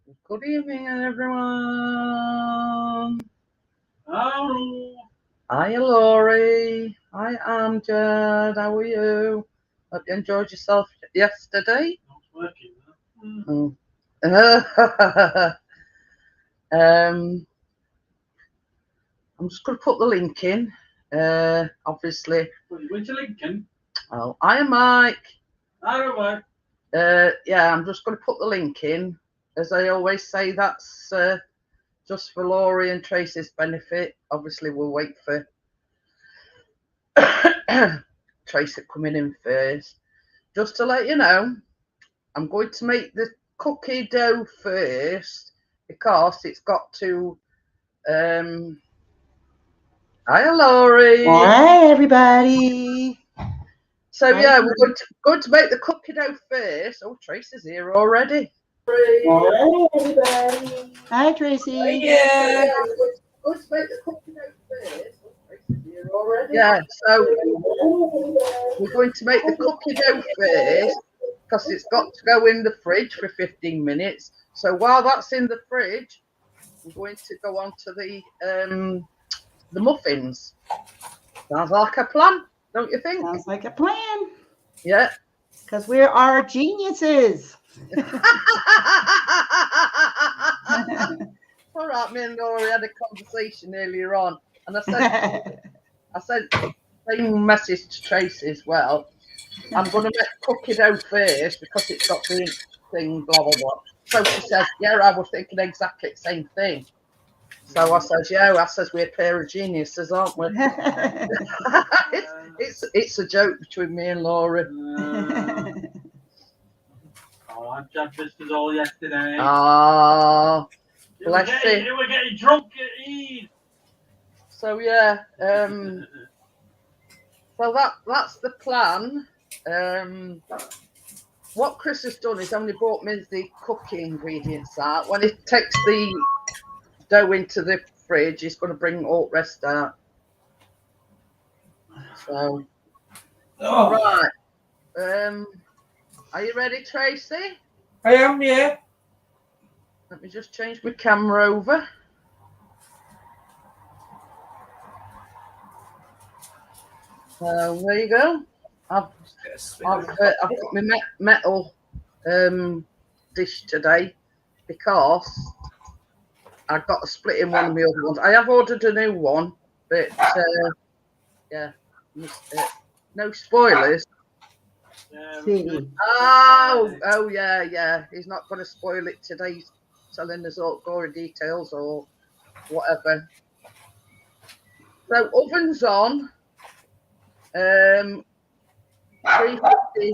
Good evening, everyone. Hello. Hi, Laurie. Hi, Amjad. How are you? Hope you enjoyed yourself yesterday. Not working. Oh. I'm just going to put the link in. Obviously. Well, you went to Lincoln. Oh, hi, Mike. Hello, Mike. Yeah, I'm just going to put the link in. As I always say, that's just for Laurie and Tracy's benefit. Obviously, we'll wait for Tracy coming in first. Just to let you know, I'm going to make the cookie dough first because it's got to. Hi, Laurie. Hi, everybody. So Hi, yeah, we're going to make the cookie dough first. Oh, Tracy's here already. Hi, everybody. Hi, Tracy. Yeah. We're going to make the cookie dough first. Oh, Tracy's here already. Yeah. So we're going to make the cookie dough first because it's got to go in the fridge for 15 minutes. So while that's in the fridge, we're going to go on to the muffins. Sounds like a plan, don't you think? Sounds like a plan. Yeah. Because we are geniuses. All right, me and Laurie had a conversation earlier on, and I said same message to Tracy as well. I'm going to make cookie dough first because it's got the thing, blah blah blah. So she says, "Yeah, I was thinking exactly the same thing." So I says, "Yeah," I says, "We're a pair of geniuses, aren't we?" it's a joke between me and Laurie. Oh, I had biscuits all yesterday. Ah, bless you. You were getting drunk at Eid. So yeah, so that's the plan. What Chris has done is only brought me the cooking ingredients out. When he takes the dough into the fridge, he's going to bring all the rest out. So, right. Are you ready, Tracy? I am, yeah. Let me just change my camera over. There you go. I've got my metal dish today because I've got to split in one of my other ones. I have ordered a new one, but yeah, no spoilers. Oh yeah. He's not going to spoil it today. He's telling us all gory details or whatever. So oven's on. 350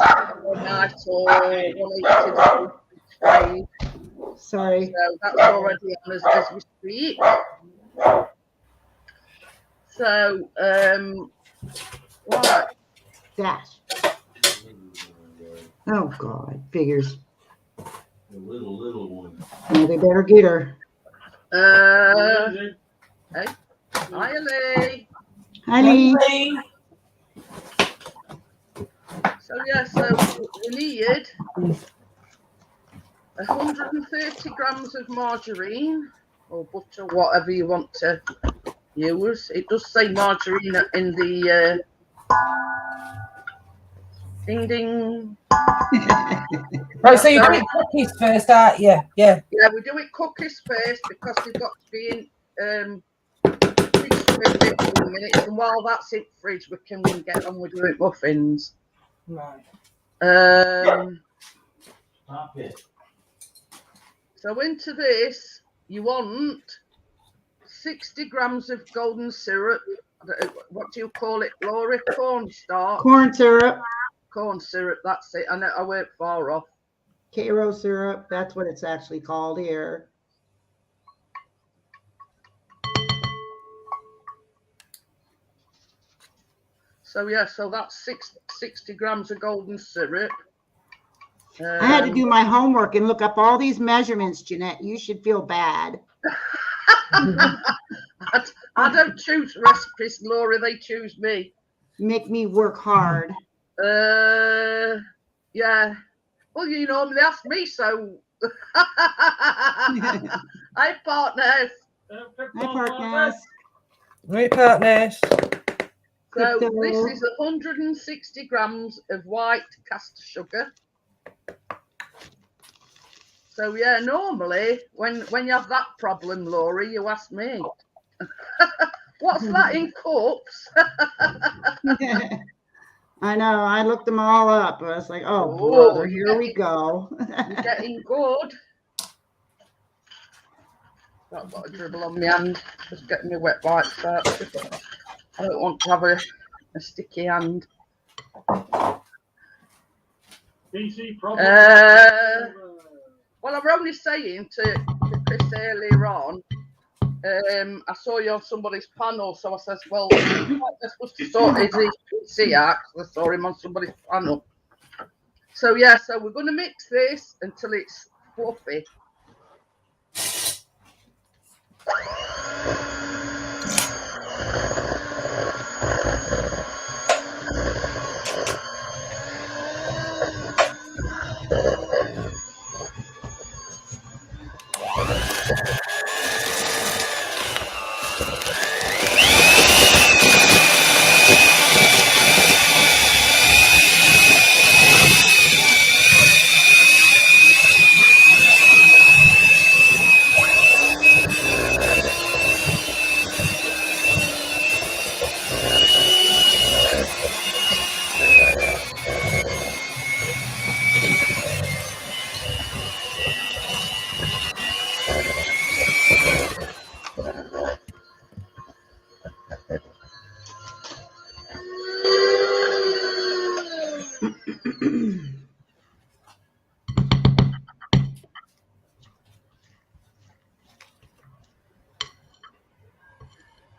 night or 180. Sorry. So that's already on as we speak. So right. That. Oh God, figures. The little one. Oh, they better get her. Hey. Hi, Lee. Honey. So yeah, so we need 130 grams of margarine or butter, whatever you want to use. It does say margarine in the ding ding. Right, so you're doing cookies first, aren't you? Yeah. Yeah, we do it cookies first because they've got to be in fridge for 15 minutes, and while that's in fridge, we can get on with doing muffins. Right. Stop it. So into this, you want 60 grams of golden syrup. What do you call it, Laura? Cornstarch. Corn syrup. Corn syrup, that's it. I know I weren't far off. Karo syrup. That's what it's actually called here. So yeah, so that's 60 grams of golden syrup. I had to do my homework and look up all these measurements, Jeanette. You should feel bad. I don't choose recipes, Laura. They choose me. Make me work hard. Yeah. Well, you normally ask me, so. Hi, partners. Hi, partners. Right, partners. So Crypto. this is 160 grams of white caster sugar. So yeah, normally when you have that problem, Laurie, you ask me. What's that in cups? I know. I looked them all up. I was like, oh, Oh, brother, here we go. You're getting good. I've got a dribble on my hand. Just getting my wet wipes out. I don't want to have a sticky hand. PC problem. Well, I was only saying to Chris earlier on, I saw you on somebody's panel, so I says, well, they're supposed to sort his PC out, 'cause I saw him on somebody's panel. So yeah, so we're going to mix this until it's fluffy.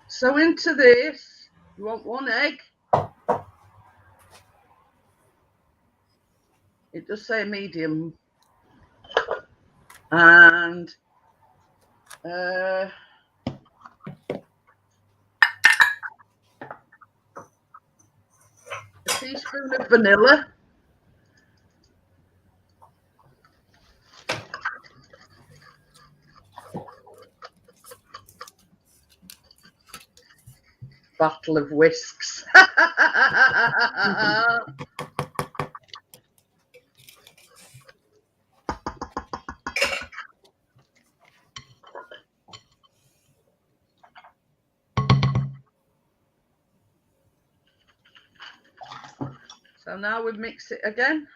So into this, you want 1 egg. It does say medium. And a teaspoon of vanilla. Battle of whisks. So now we mix it again.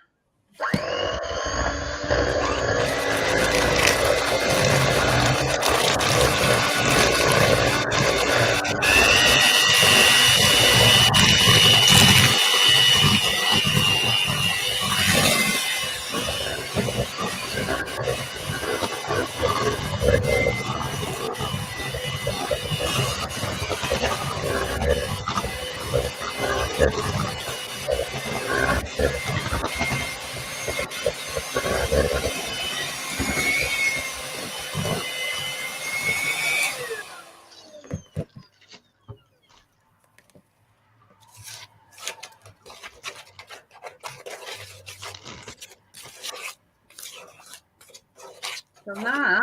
So now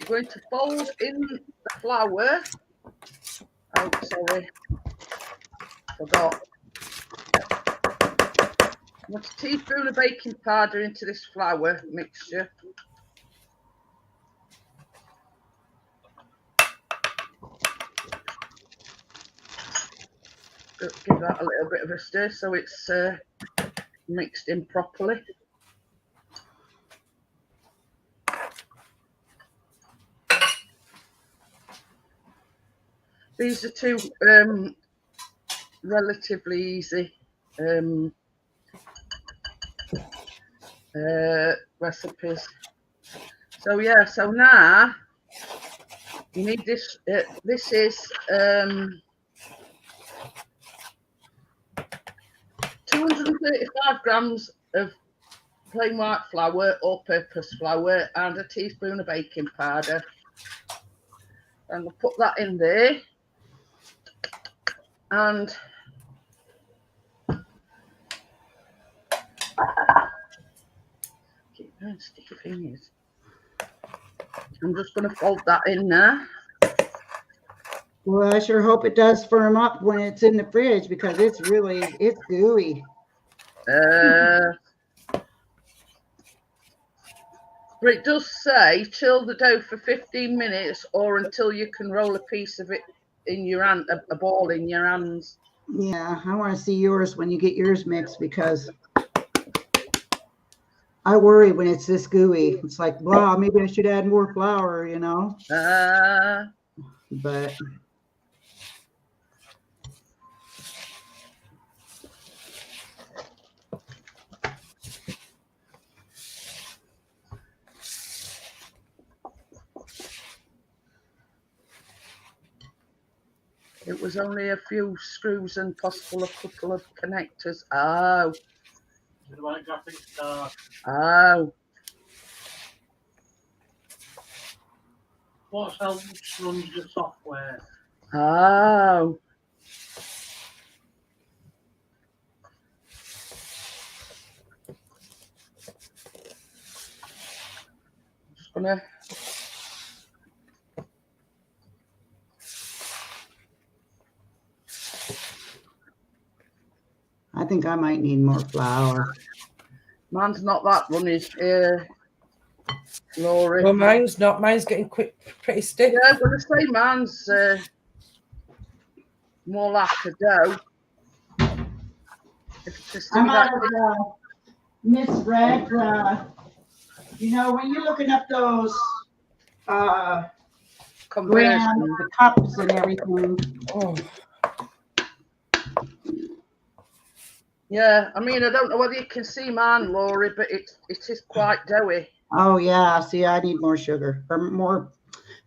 we're going to fold in the flour. Oh, sorry, forgot. Want a teaspoon of baking powder into this flour mixture. Give that a little bit of a stir so it's mixed in properly. These are two relatively easy recipes. So yeah, so now you need this. This is 235 grams of plain white flour, all-purpose flour, and a teaspoon of baking powder. And we'll put that in there. And keep going, sticky fingers. I'm just going to fold that in there. Well, I sure hope it does firm up when it's in the fridge because it's gooey. But it does say chill the dough for 15 minutes or until you can roll a piece of it in your hand, a ball in your hands. Yeah, I want to see yours when you get yours mixed because I worry when it's this gooey. It's like, wow, maybe I should add more flour, you know? But it was only a few screws and possible a couple of connectors. Oh. Oh. What's helped runs the software? Oh. I'm just gonna. I think I might need more flour. Mine's not that runny, Laurie. Well, mine's not. Mine's getting pretty stiff. Yeah, I'm gonna say mine's more like a dough. I might have misread. You know, when you're looking up those grams, the cups and everything. Oh. Yeah, I mean, I don't know whether you can see mine, Laurie, but it is quite doughy. Oh yeah, see, I need more sugar or more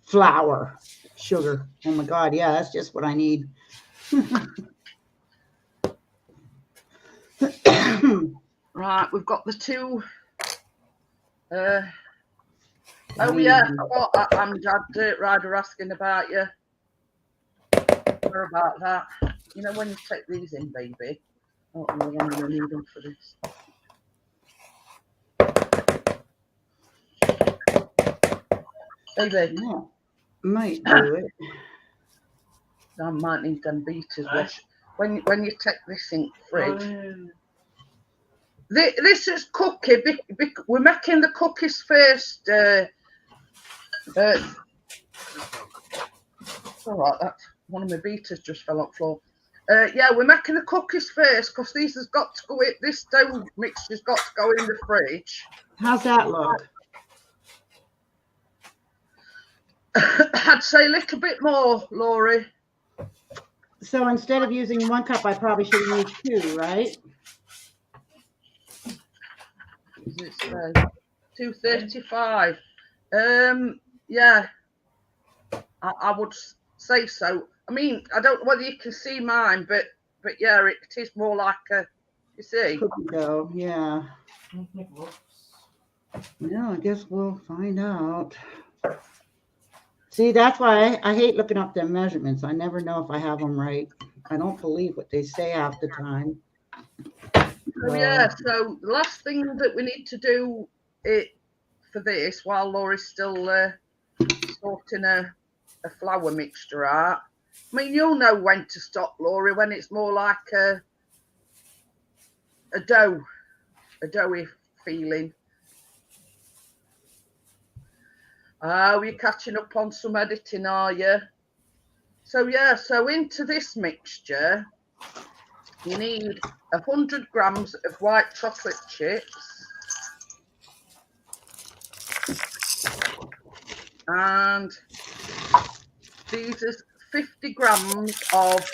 flour, sugar. Oh my God, yeah, that's just what I need. Right, we've got the two. Oh yeah, I'm Dad Dirt Rider asking about you. Or about that. You know when you take these in, baby. Oh, I'm going to need them for this. Baby. Yeah, might do it. I might need them beaters wash. When you take this in the fridge. This is cookie. We're making the cookies first. All right, that's one of my beaters just fell on the floor. Yeah, we're making the cookies first because these has got to go in. This dough mixture's got to go in the fridge. How's that look? I'd say a little bit more, Laurie. So instead of using 1 cup, I probably should have used 2, right? Is it 235? Yeah, I would say so. I mean, I don't know whether you can see mine, but yeah, it is more like a. You see? Cookie dough, yeah. Yeah, I guess we'll find out. See, that's why I hate looking up them measurements. I never know if I have them right. I don't believe what they say half the time. So yeah, so the last thing that we need to do for this, while Laurie's still sorting a flour mixture out. I mean, you'll know when to stop, Laurie, when it's more like a doughy feeling. Oh, you're catching up on some editing, are you? So yeah, so into this mixture, you need 100 grams of white chocolate chips and these are 50 grams of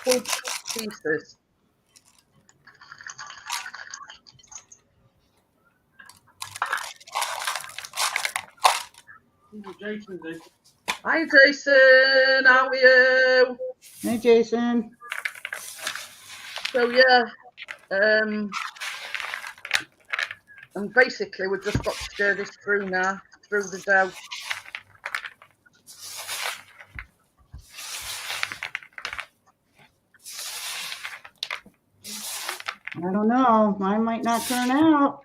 Fudge pieces. Hi Jason, how are you? Hey Jason. So yeah, and basically we've just got to stir this through now, through the dough. I don't know. Mine might not turn out.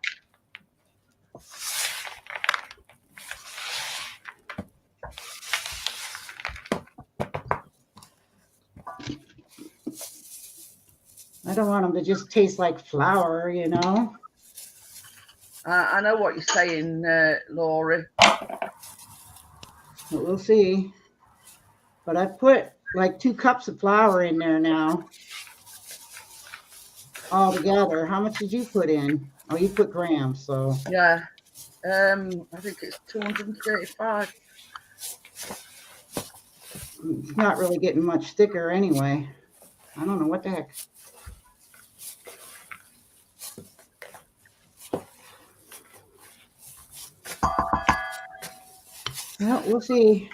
don't want them to just taste like flour, you know. I know what you're saying, Laurie. But we'll see. But I put like 2 cups of flour in there now. All together. How much did you put in? Oh, you put grams, so. Yeah. I think it's 235. It's not really getting much thicker anyway. I don't know what the heck. Well, we'll see.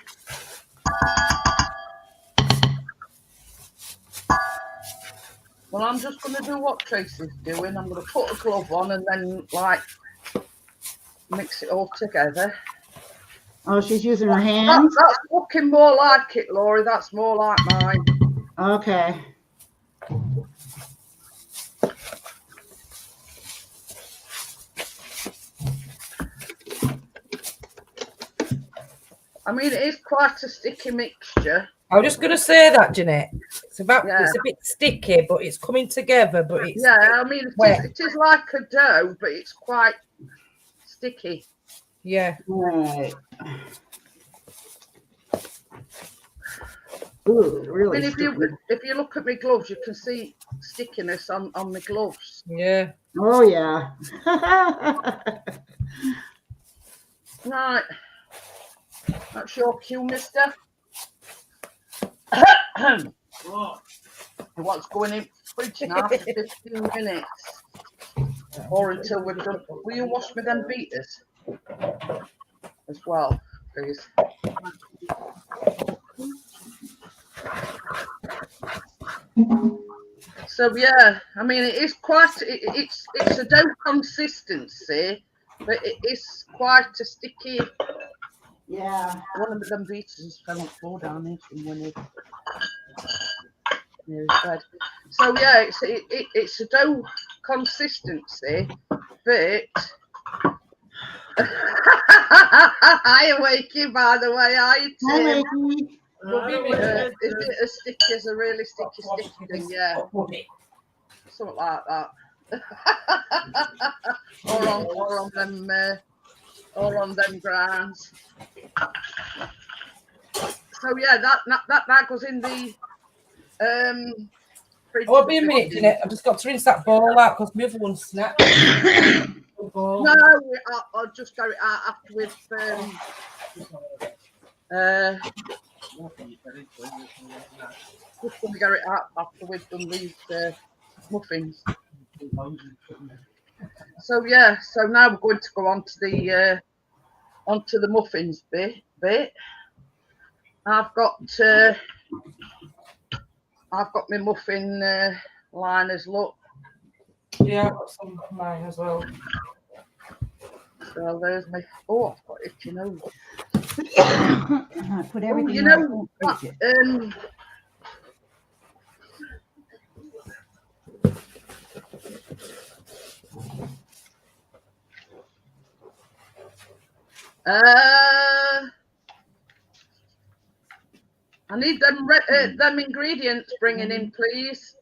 Well, I'm just going to do what Tracy's doing. I'm going to put a glove on and then, like, mix it all together. Oh, she's using her hands? That's looking more like it, Laurie. That's more like mine. Okay. I mean, it is quite a sticky mixture. I was just going to say that, Jeanette. It's Yeah. it's a bit sticky, but it's coming together. But it's Yeah, I mean, it is like a dough, but it's quite sticky. Yeah. Right. Ooh, really. I mean, sticky. if you look at my gloves, you can see stickiness on my gloves. Yeah. Oh yeah. Right. That's your cue, mister. What? What's going in fridge now for 15 minutes? Or until we're done. Will you wash me them beaters as well, please? So yeah, I mean, it is quite. It's a dough consistency, but it is quite a sticky. Yeah. One of them beaters has fell on the floor down here from when he near his bed. So yeah, it's a dough consistency, but I wakey, by the way, are you, Hi, Tim? Wakey. Is it as sticky as a really sticky thing? Yeah, something like that. or on them grounds. So yeah, that goes in the fridge. Oh, be a minute, Jeanette. I've just got to rinse that bowl out because my other one snapped. No, I'll just go it out after we've just going to get it out after we've done these muffins. So yeah, so now we're going to go on to the muffins bit. I've got my muffin liners. Look. Yeah, I've got some of mine as well. So there's my. Oh, I've got itchy nose. I put everything. You know, I need them ingredients bringing in, please.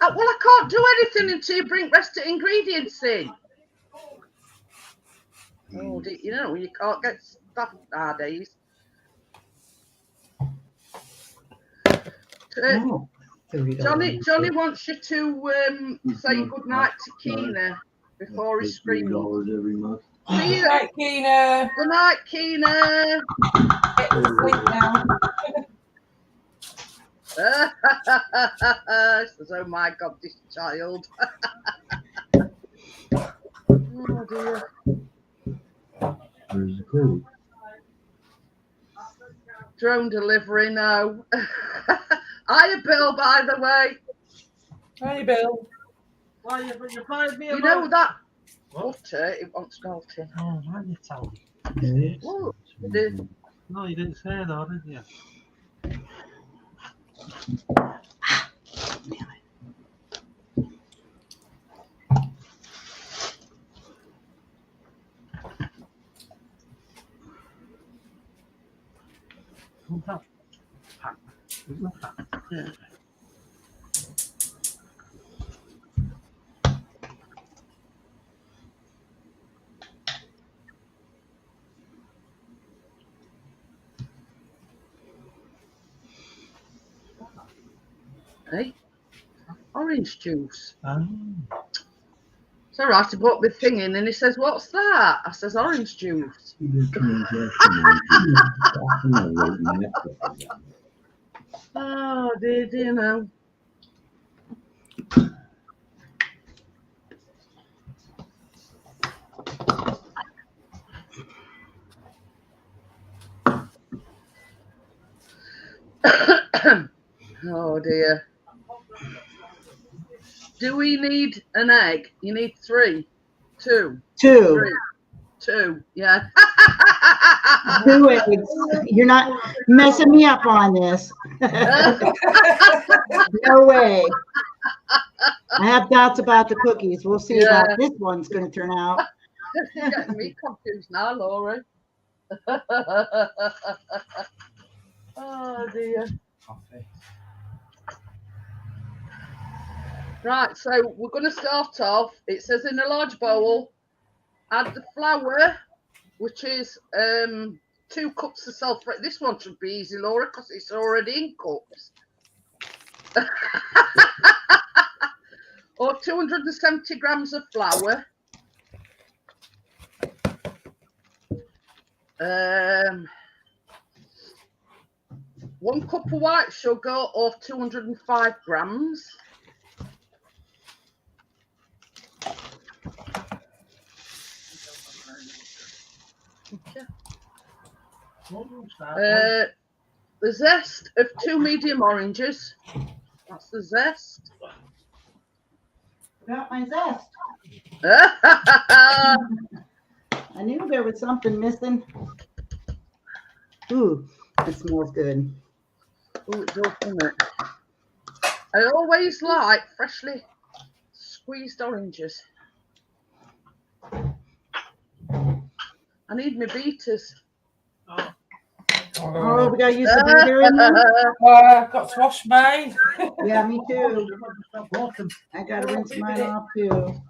Well, I can't do anything until you bring rest of ingredients in. Oh, you know, you can't get stuff nowadays. Johnny wants you to say good night to Keena before he screams. Every month. Good night, Keena. Good night, Keena. Get to sleep now. Says, oh my God, this child. Oh dear. Where's the code? Drone delivery, no. Hiya, Bill, by the way. Hi, Bill. Why you find me? You know that butter, it wants melting. Oh, why you tell me? Oh, No, you didn't say that, did you? Yeah. Hey, orange juice. It's all right, I bought my thing in and he says, what's that? I says, orange juice. Oh, did you know? Oh dear. Do we need an egg? You need 3. 2. 2. 3. 2. Yeah. 2 eggs. You're not messing me up on this. No way. I have doubts about the cookies. We'll see Yeah. how this one's going to turn out. You're getting me confused now, Laura. Oh dear. Right, so we're going to start off. It says in a large bowl, add the flour, which is 2 cups of sulphur. This one should be easy, Laura, because it's already in cups. Or 270 grams of flour. 1 cup of white sugar, or 205 grams. The zest of 2 medium oranges. That's the zest. Got my zest. I knew there was something missing. Ooh, it smells good. Ooh, it does, doesn't it? I always like freshly squeezed oranges. I need my beaters. Oh, we gotta use the beater in there? Got to wash mine. Yeah, me too. I gotta rinse mine off too.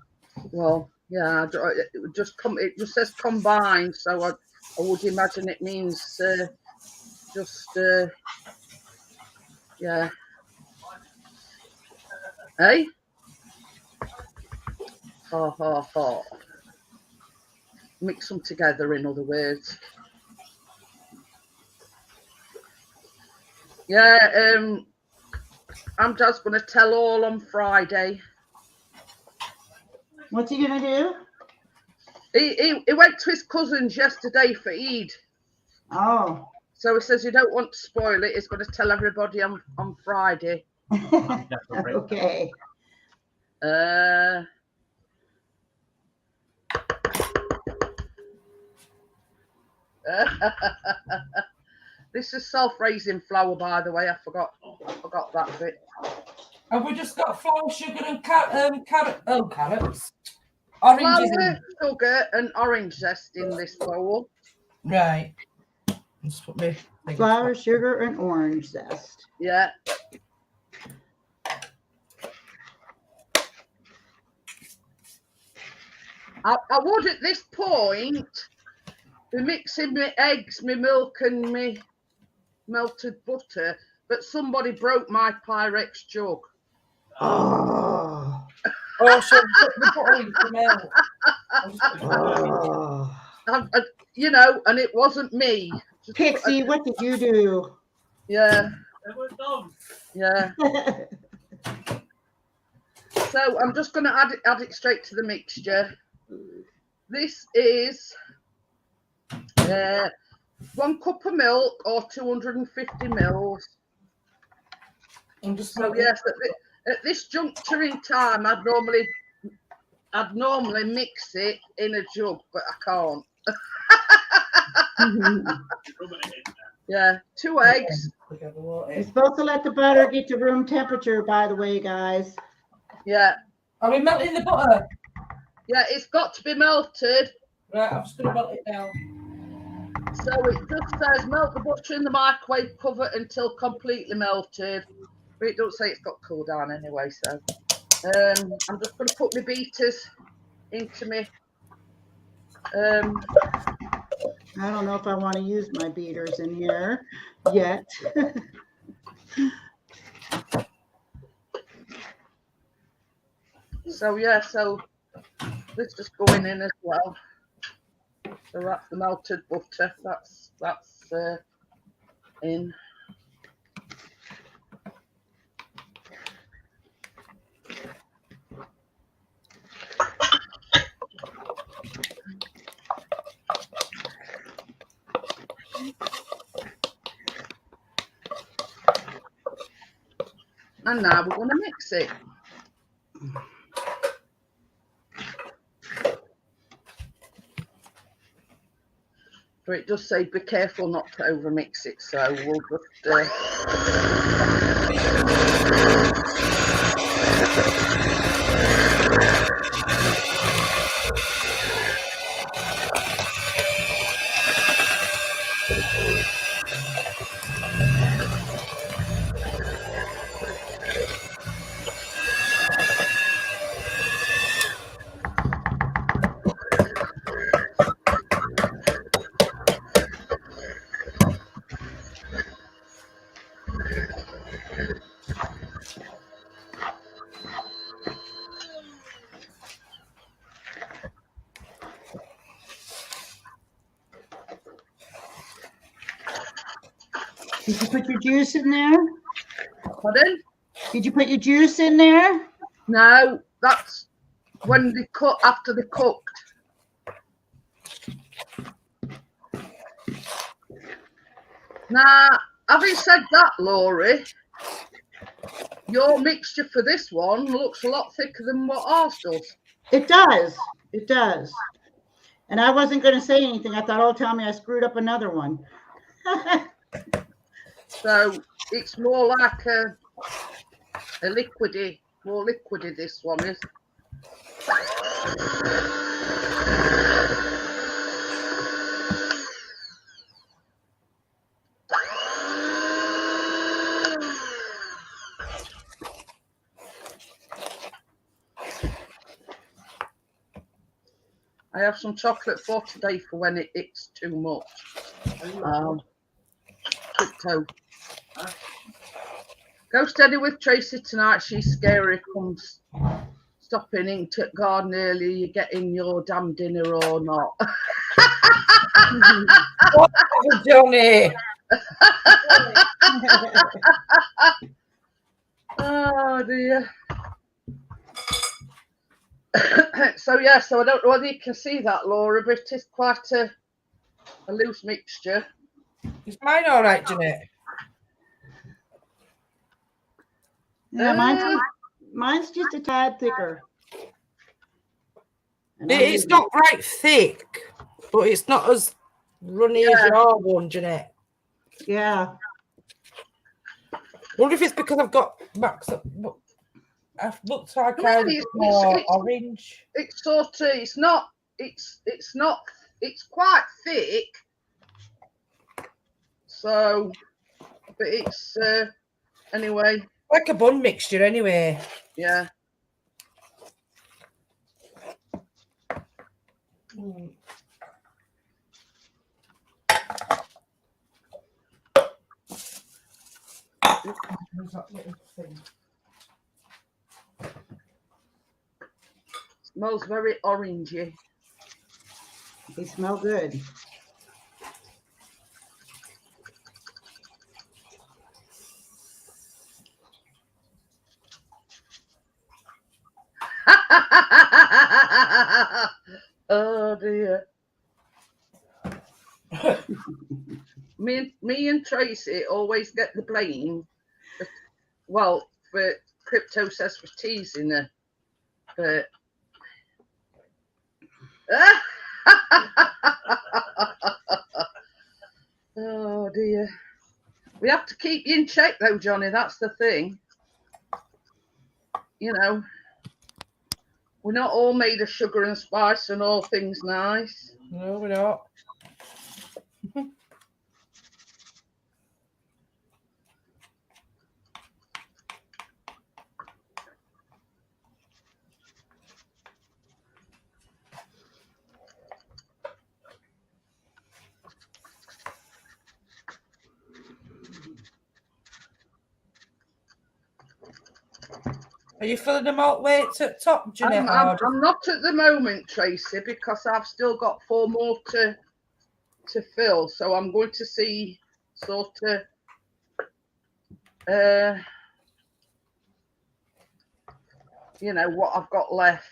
Well, yeah, it just says combined, so I would imagine it means yeah. Hey? Ha. Mix them together, in other words. Yeah, I'm just going to tell all on Friday. What's he gonna do? He went to his cousin's yesterday for Eid. Oh. So he says, you don't want to spoil it. He's going to tell everybody on Friday. Okay. This is self-raising flour, by the way. I forgot that bit. Have we just got flour, sugar, and carrots? Oranges. Flour, sugar, and orange zest in this bowl. Right. Just put me. Flour, sugar, and orange zest. Yeah. I would at this point be mixing my eggs, my milk, and my melted butter, but somebody broke my Pyrex jug. Oh. Oh, so put the butter in the milk. You know, and it wasn't me. Pixie, what did you do? Yeah. Yeah. So I'm just going to add it straight to the mixture. This is 1 cup of milk, or 250 mils. So yes, at this juncture in time, I'd normally mix it in a jug, but I can't. Yeah, 2 eggs. You're supposed to let the butter get to room temperature, by the way, guys. Yeah. Are we melting the butter? Yeah, it's got to be melted. Right, I'm just going to melt it now. So it just says melt the butter in the microwave, cover until completely melted. But it doesn't say it's got cool down anyway. So I'm just going to put my beaters into me. I don't know if I want to use my beaters in here yet. So yeah, so this is going in as well. So that's the melted butter. That's in. And now we're going to mix it. But it does say be careful not to overmix it, so we'll just Did you put your juice in there? pardon? Did you put your juice in there? No, that's when they cut after they cooked. Now, having said that, Laurie, your mixture for this one looks a lot thicker than what ours does. It does. It does. And I wasn't going to say anything. I thought, oh, tell me I screwed up another one. So it's more like a liquidy, more liquidy this one is. I have some chocolate for today for when it's too much. Tiptoe. Go steady with Tracy tonight. She's scary. Comes stopping into the garden early. You're getting your damn dinner or not. Whatever, Johnny. Oh dear. So yeah, so I don't know whether you can see that, Laura, but it is quite a loose mixture. Is mine all right, Jeanette? Yeah, mine's just a tad thicker. It's not right thick, but it's not as runny as your one, Jeanette. Yeah. I wonder if it's because I've got max up. I've looked like Really, more orange. It's sort of. It's not. It's quite thick. So, but it's anyway. Like a bun mixture, anyway. Yeah. Smells very orangey. They smell good. Oh dear. Me and Tracy always get the blame. Well, for Crypto says for teasing her, but oh dear. We have to keep you in check though, Johnny. That's the thing. You know, we're not all made of sugar and spice and all things nice. No, we're not. Are you filling them out way to the top, Jeanette? I'm not at the moment, Tracy, because I've still got 4 more to fill. So I'm going to see sort of you know, what I've got left.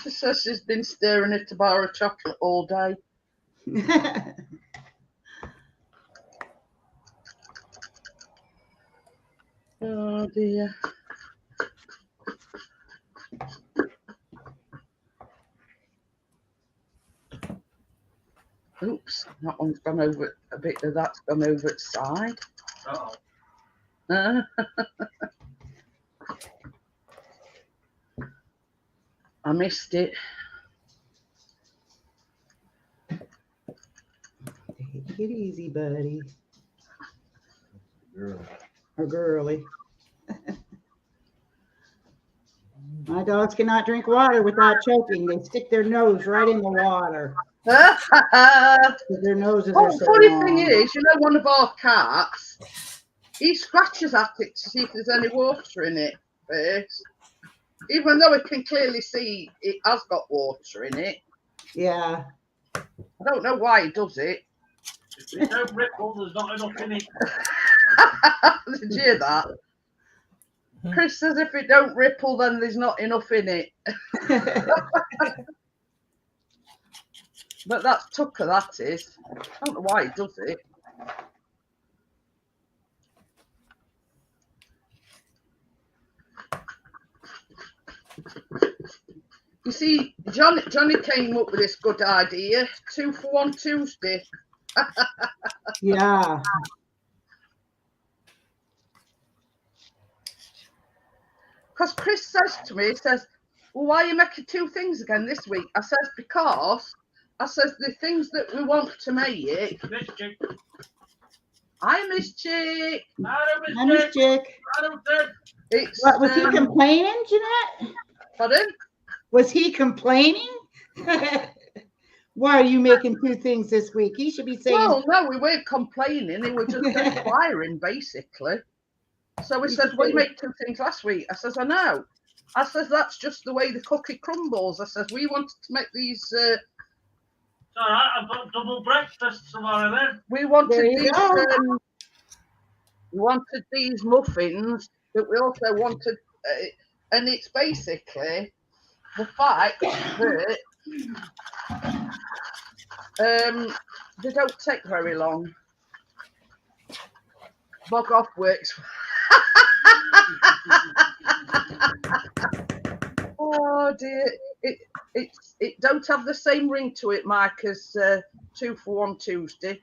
She says she's been staring at a bar of chocolate all day. Oh dear. Oops, that one's gone over, a bit of that's gone over its side. I missed it. Take it easy, buddy. Or girly. My dogs cannot drink water without choking. They stick their nose right in the water. Their noses are so funny long. thing is, you know, one of our cats, he scratches at it to see if there's any water in it first. Even though it can clearly see it has got water in it. Yeah. I don't know why he does it. If you don't ripple, there's not enough in it. Did you hear that? Chris says if it don't ripple, then there's not enough in it. But that's Tucker, that is. I don't know why he does it. You see, Johnny came up with this good idea. 2 for 1 Tuesday. Yeah. Because Chris says to me, he says, well, why are you making 2 things again this week? I says, because, I says, the things that we want to make. I miss Chick. I miss Chick. It's, What, was he complaining, Jeanette? Pardon? Was he complaining? Why are you making 2 things this week? He should be saying. Well, no, we weren't complaining. He was just inquiring, basically. So he says, well, you made 2 things last week. I says, I know. I says, that's just the way the cookie crumbles. I says, we wanted to make these. It's all right, I've got double breakfast tomorrow then. We wanted There you these. go. We wanted these muffins, but we also wanted, and it's basically the fact that they don't take very long. Bog off works. Oh dear, it don't have the same ring to it, Mike, as 2 for 1 Tuesday.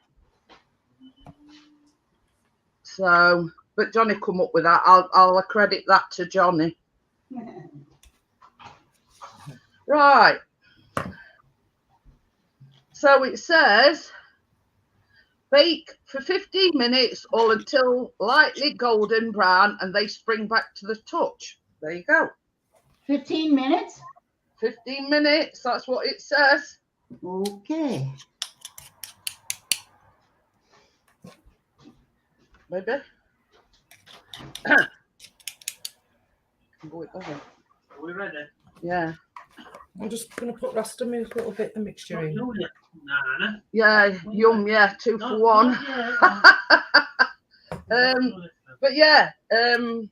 So, but Johnny come up with that. I'll credit that to Johnny. Right. So it says bake for 15 minutes or until lightly golden brown and they spring back to the touch. There you go. 15 minutes? 15 minutes, that's what it says. Okay. Maybe. Go it over. Are we ready? Yeah. I'm just going to put rest of me a little bit of mixture in. Nah. Yeah, yum, yeah, 2 for 1. But yeah, the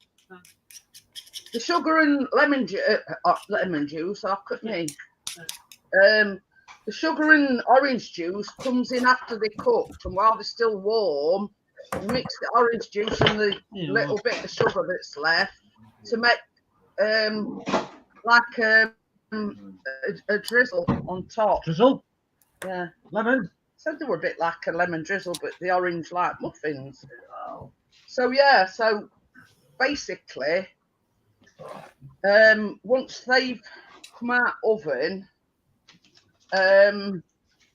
sugar and lemon juice, I couldn't. The sugar and orange juice comes in after they're cooked, and while they're still warm, you mix the orange juice and the little bit of sugar that's left to make like a drizzle on top. Drizzle? Yeah. Lemon? Said they were a bit like a lemon drizzle, but the orange like muffins. So yeah, so basically once they've come out oven,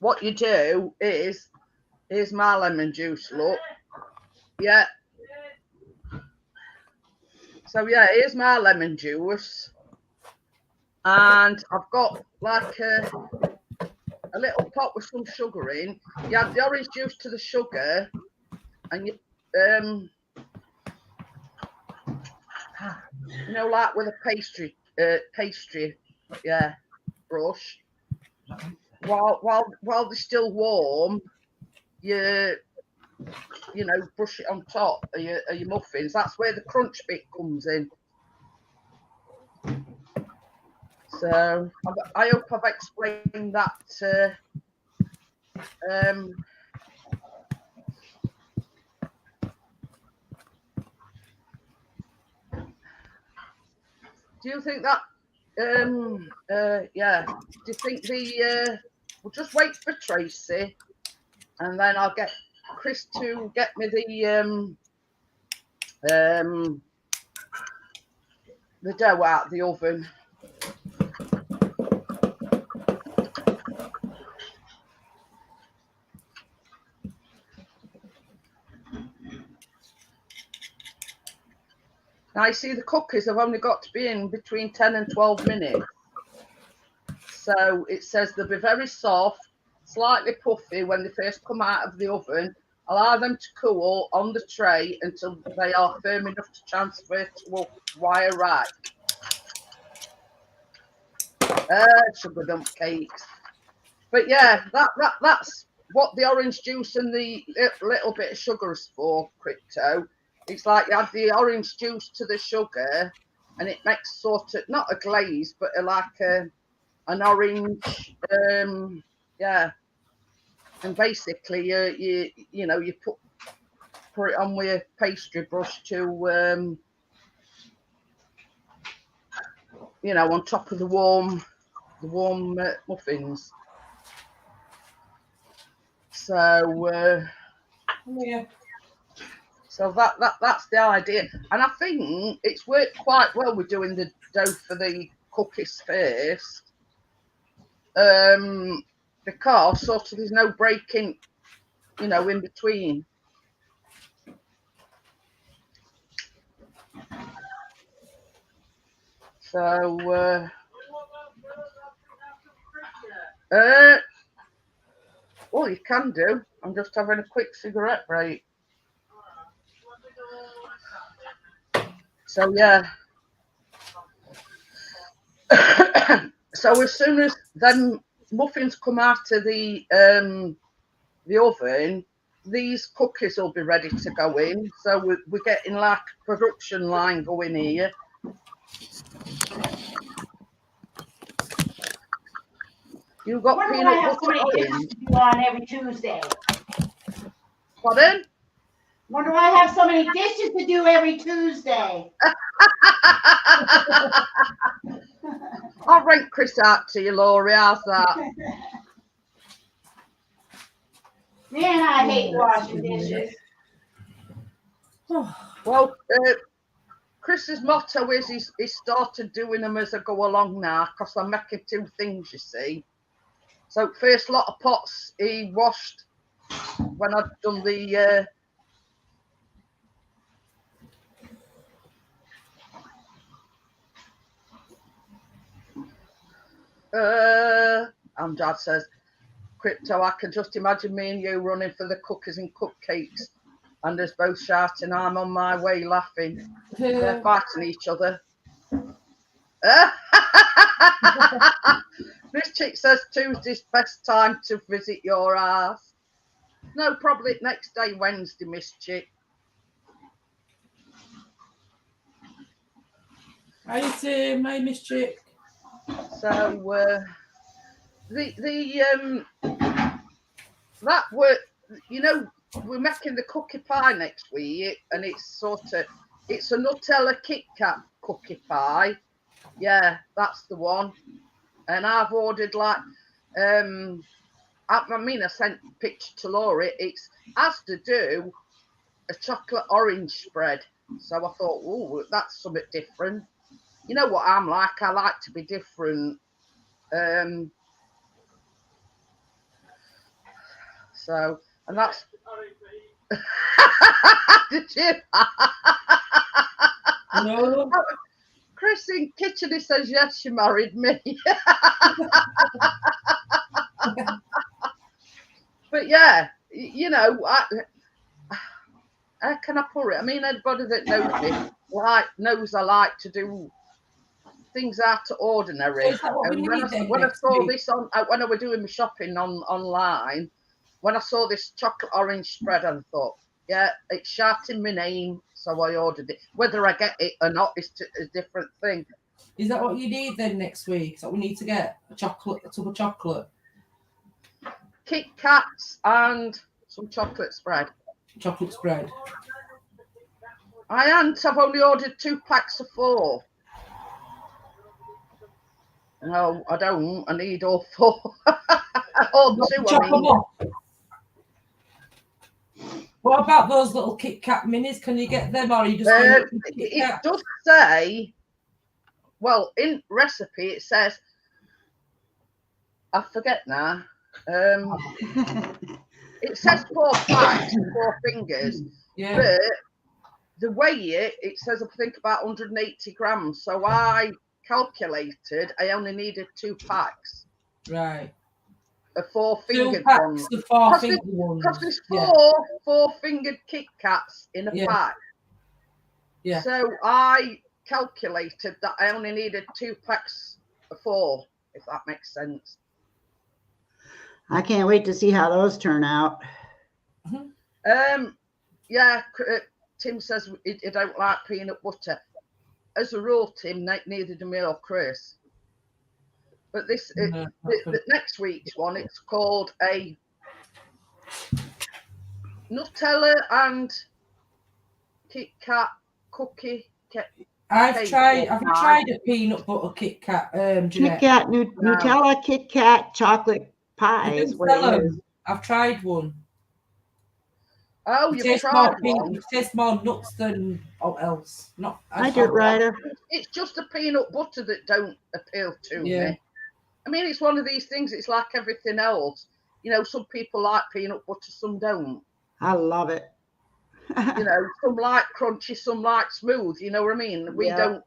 what you do is, here's my lemon juice, look. Yeah. So yeah, here's my lemon juice. And I've got like a little pot with some sugar in. You add the orange juice to the sugar, and you you know, like with a pastry, yeah, brush. While they're still warm, you know, brush it on top of your muffins. That's where the crunch bit comes in. So I hope I've explained that. Do you think that? Yeah. Do you think we'll just wait for Tracy, and then I'll get Chris to get me the dough out of the oven. Now you see the cookies have only got to be in between 10 and 12 minutes. So it says they'll be very soft, slightly puffy when they first come out of the oven. Allow them to cool on the tray until they are firm enough to transfer to a wire rack. Sugar dump cakes. But yeah, that's what the orange juice and the little bit of sugar is for, Crypto. It's like you add the orange juice to the sugar, and it makes sort of not a glaze, but like an orange. Yeah, and basically you know you put it on with a pastry brush to you know, on top of the warm muffins. So Yeah. so that's the idea, and I think it's worked quite well with doing the dough for the cookies first, because sort of there's no breaking, you know, in between. So well, you can do. I'm just having a quick cigarette break. So yeah. So as soon as them muffins come out of the oven, these cookies will be ready to go in. So we're getting like a production line going here. You've got Wonder peanut why I have so butter many dishes orange. to do on every Tuesday. Pardon? Wonder why I have so many dishes to do every Tuesday. I'll rent Chris out to you, Laurie. How's that? Man, I hate washing dishes. Well, Chris's motto is he's started doing them as I go along now, because I'm making two things, you see. So first lot of pots he washed when I've done the and Dad says, Crypto, I can just imagine me and you running for the cookies and cupcakes, and us both shouting, I'm on my way, laughing. They're fighting each other. Miss Chick says Tuesday's best time to visit your house. No, probably next day, Wednesday, Miss Chick. Hi, Tim. Hi, Miss Chick. So that work, you know, we're making the cookie pie next week, and it's a Nutella Kit Kat cookie pie. Yeah, that's the one. And I've ordered like I mean, I sent a picture to Laurie. It's has to do a chocolate orange spread. So I thought, oh, that's something different. you know what I'm like. I like to be different. So, and that's. Did you? No. Chris in kitchen, he says yes, she married me. But yeah, you know, how can I put it? I mean, anybody that knows me knows I like to do things out of ordinary. So is that what we And need then when I next saw week? this when I was doing my shopping online, when I saw this chocolate orange spread, I thought, yeah, it's shouting my name, so I ordered it. Whether I get it or not is a different thing. Is that what you need then next week? So we need to get a tub of chocolate. Kit Kats and some chocolate spread. Chocolate spread. I've only ordered 2 packs of 4. No, I don't. I need all 4. Or 2, I mean. What about those little Kit Kat minis? Can you get them, or are you just it does say, well, in recipe it says, I forget now. It says 4 packs, 4 fingers. Yeah. But the weigh it says I think about 180 grams. So I calculated I only needed 2 packs. Right. A 4-fingered 2 packs one. of 4-fingered ones. Because there's Yeah. 4-fingered Kit Kats in a pack. Yeah. So I calculated that I only needed 2 packs of 4, if that makes sense. I can't wait to see how those turn out. Yeah, Tim says he don't like peanut butter. As a rule, Tim, neither do me or Chris. But this the next week's one, it's called a Nutella and Kit Kat cookie. Have you tried a peanut butter Kit Kat, Jeanette? Kit Kat, Nutella Kit Kat chocolate pie is what it is. I've tried one. Oh, you've tried one? It tastes more nuts than else. I do, Ryder. It's just the peanut butter that don't appeal to me. I mean, it's one of these things. It's like everything else. You know, some people like peanut butter, some don't. I love it. You know, some like crunchy, some like smooth. You know what I mean? We don't.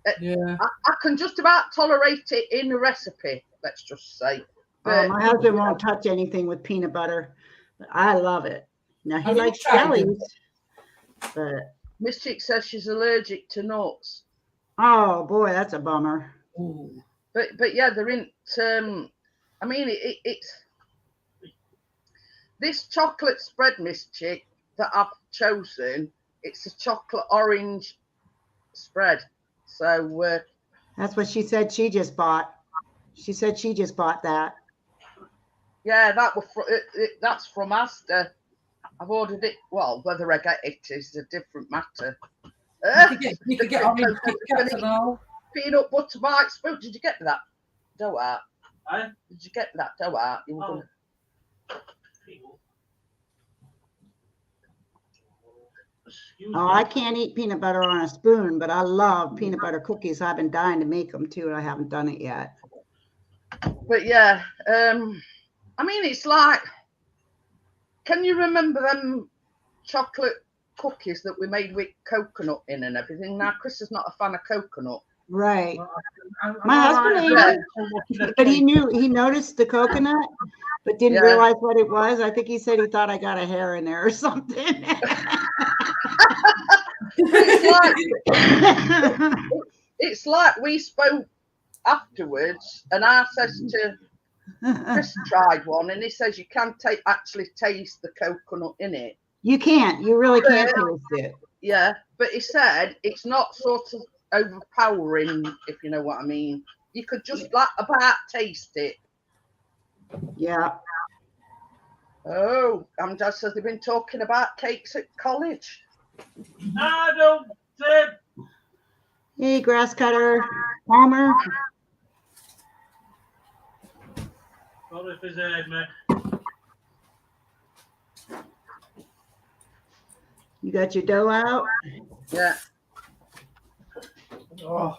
I can just about tolerate it in a recipe. Let's just say. But, my husband won't touch anything with peanut butter, but I love it. Now he likes jellies, but Miss Chick says she's allergic to nuts. Oh boy, that's a bummer. Ooh. But yeah, they're in. I mean, it's this chocolate spread, Miss Chick, that I've chosen. It's a chocolate orange spread. So that's what she said. She just bought. She said she just bought that. Yeah, that's from Asda. I've ordered it. Well, whether I get it is a different matter. You could get orange Kit Kats and all. Peanut butter bite spoon. Did you get that dough out? Eh? Did you get that dough out? You were gonna... I can't eat peanut butter on a spoon, but I love peanut butter cookies. I've been dying to make them too, and I haven't done it yet. But yeah, I mean, it's like, can you remember them chocolate cookies that we made with coconut in and everything? Now, Chris is not a fan of coconut. Right. My husband ate it, but he noticed the coconut, but didn't realize what it was. I think he said he thought I got a hair in there or something. It's like we spoke afterwards, and I says to Chris tried one, and he says you can actually taste the coconut in it. You can't. You really can't taste it. Yeah, but he said it's not sort of overpowering, if you know what I mean. You could just like about taste it. Yeah. Oh, Dad says they've been talking about cakes at college. I don't think. Hey, grass cutter, Palmer. Sorry if his head, mate. You got your dough out? Yeah. Oh.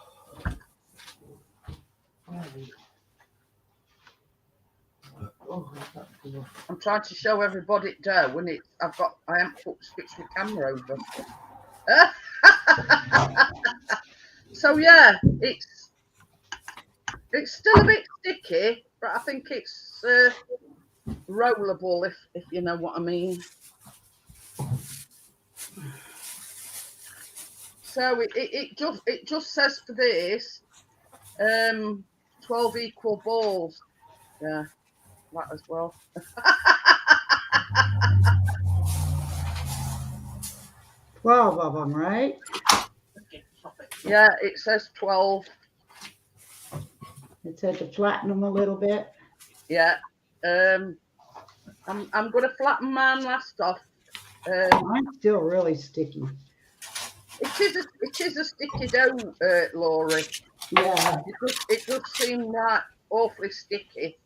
I'm trying to show everybody dough when it's. I haven't switched my camera over. So yeah, it's still a bit sticky, but I think it's rollable if you know what I mean. So it just says for this 12 equal balls. Yeah, that as well. 12 of them, right? Yeah, it says 12. It said to flatten them a little bit. Yeah. I'm gonna flatten mine last off. Mine's still really sticky. It is a sticky dough, Laurie. Yeah. It does seem like awfully sticky.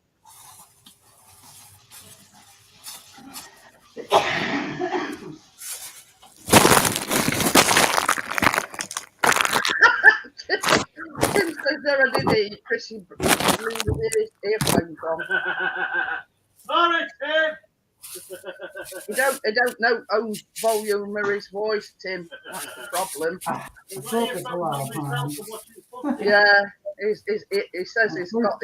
Tim says there I did hear Chrissy blew his earphones on. Sorry, Tim. You don't know own volume or his voice, Tim. That's the problem. I focus a lot of times. Yeah, he says he's got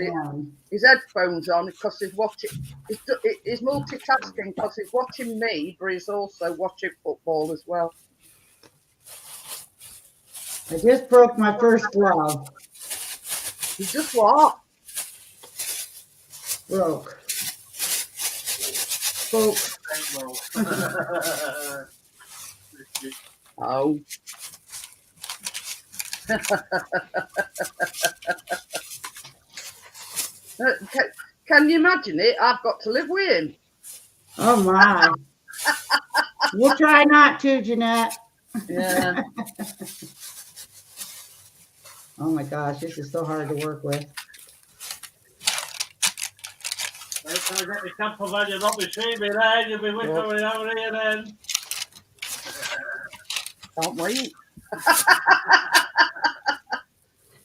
his headphones on because he's watching. He's multitasking because he's watching me, but he's also watching football as well. I just broke my first glove. You just what? Broke. Spoke. Oh. Can you imagine it? I've got to live with him. Oh my. We'll try not to, Jeanette. Yeah. Oh my gosh, this is so hard to work with. Next time I get the camper van, you'll not be seeing me then. You'll be whistling over here then. Can't wait.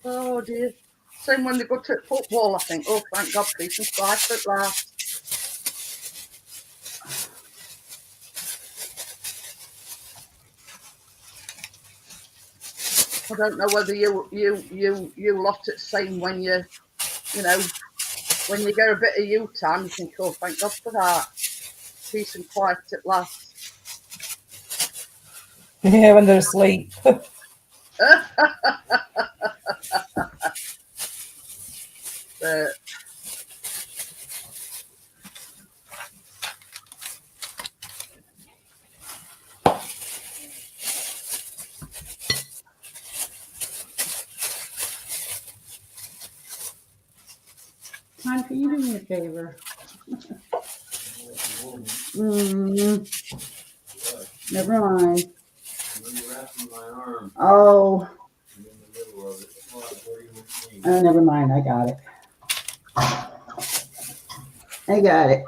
Oh dear. Same when they go to football, I think. Oh, thank God, peace and quiet at last. I don't know whether you lot at same when you know, when you get a bit of you time, you think, oh, thank God for that. Peace and quiet at last. Yeah, when they're asleep. Hon, can you do me a favor? Never mind. Oh. Oh, never mind. I got it. I got it.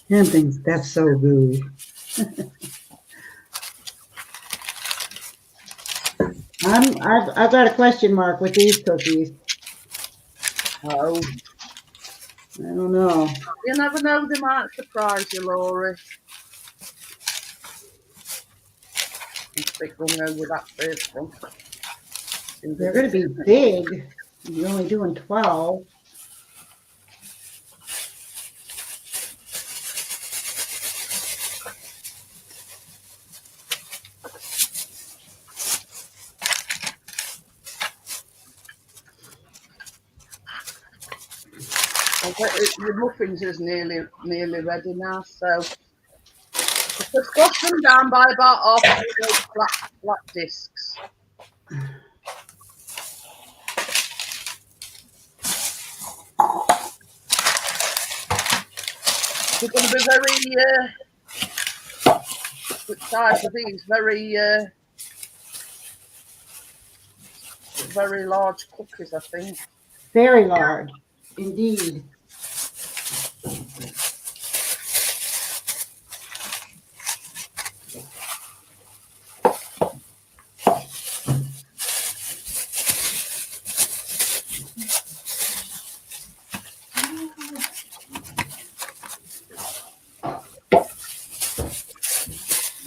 Damn things, that's so gooey. I've got a question mark with these cookies. Oh. I don't know. You never know, they might surprise you, Laurie. I'm stick going over that first one. They're going to be big. You're only doing 12. Your muffins is nearly ready now, so just squash them down by about half of those flat discs. They're going to be very, the size of these, very large cookies, I think. Very large, indeed.